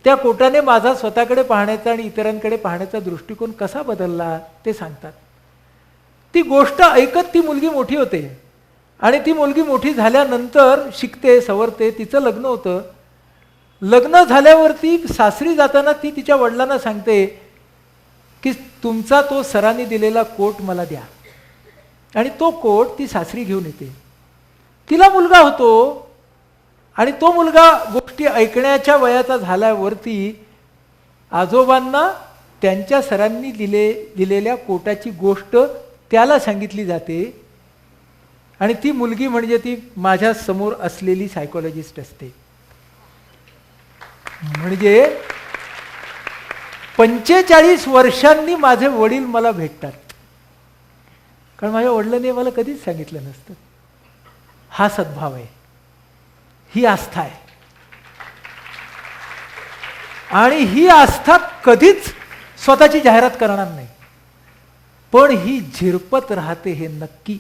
त्या कोटाने माझा स्वतःकडे पाहण्याचा आणि इतरांकडे पाहण्याचा दृष्टिकोन कसा बदलला ते सांगतात. ती गोष्ट ऐकत ती मुलगी मोठी होते आणि ती मुलगी मोठी झाल्यानंतर शिकते, सवरते, तिचं लग्न होतं. लग्न झाल्यावरती सासरी जाताना ती तिच्या वडिलांना सांगते की तुमचा तो सरांनी दिलेला कोट मला द्या. आणि तो कोट ती सासरी घेऊन येते. तिला मुलगा होतो आणि तो मुलगा गोष्टी ऐकण्याच्या वयाचा झाल्यावरती आजोबांना त्यांच्या सरांनी दिलेल्या कोटाची गोष्ट त्याला सांगितली जाते. आणि ती मुलगी म्हणजे ती माझ्या समोर असलेली सायकोलॉजिस्ट असते. म्हणजे 45 वर्षांनी माझे वडील मला भेटतात, कारण माझ्या वडिलांनी मला कधीच सांगितलं नसतं. हा सद्भाव आहे, ही आस्था आहे. आणि ही आस्था कधीच स्वतःची जाहिरात करणार नाही, पण ही झिरपत राहते हे नक्की.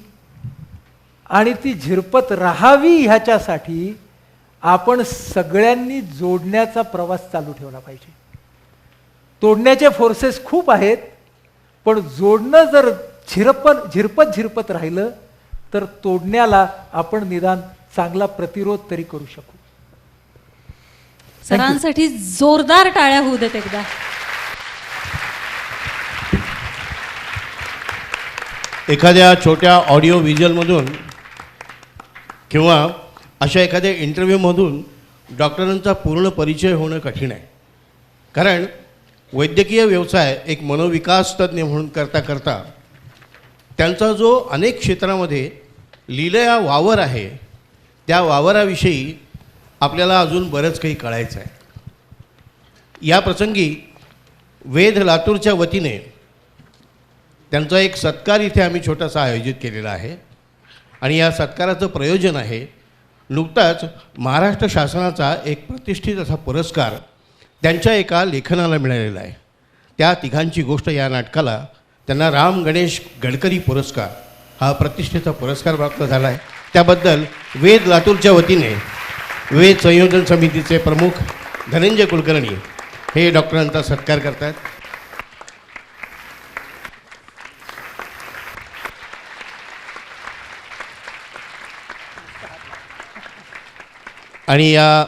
आणि ती झिरपत राहावी ह्याच्यासाठी आपण सगळ्यांनी जोडण्याचा प्रवास चालू ठेवला पाहिजे. तोडण्याचे फोर्सेस खूप आहेत, पण जोडणं जर झिरपत राहिलं तर तोडण्याला आपण निदान चांगला प्रतिरोध तरी करू शकू. सरांसाठी जोरदार टाळ्या होऊ देत एकदा. एखाद्या छोट्या ऑडिओ व्हिज्युअलमधून किंवा अशा एखाद्या इंटरव्ह्यूमधून डॉक्टरांचा पूर्ण परिचय होणं कठीण आहे. कारण वैद्यकीय व्यवसाय एक मनोविकास तज्ज्ञ म्हणून करता करता त्यांचा जो अनेक क्षेत्रामध्ये लिहिलेला वावर आहे, त्या वावराविषयी आपल्याला अजून बरंच काही कळायचं आहे. या प्रसंगी वेद लातूरच्या वतीने त्यांचा एक सत्कार इथे आम्ही छोटासा आयोजित केलेला आहे. आणि या सत्काराचं प्रयोजन आहे, नुकताच महाराष्ट्र शासनाचा एक प्रतिष्ठित असा पुरस्कार त्यांच्या एका लेखनाला मिळालेला आहे. त्या तिघांची गोष्ट या नाटकाला त्यांना राम गणेश गडकरी पुरस्कार हा प्रतिष्ठेचा पुरस्कार प्राप्त झाला आहे. त्याबद्दल वेद लातूरच्या वतीने वेद संयोजन समितीचे प्रमुख धनंजय कुलकर्णी हे डॉक्टरांचा सत्कार करतात. आणि या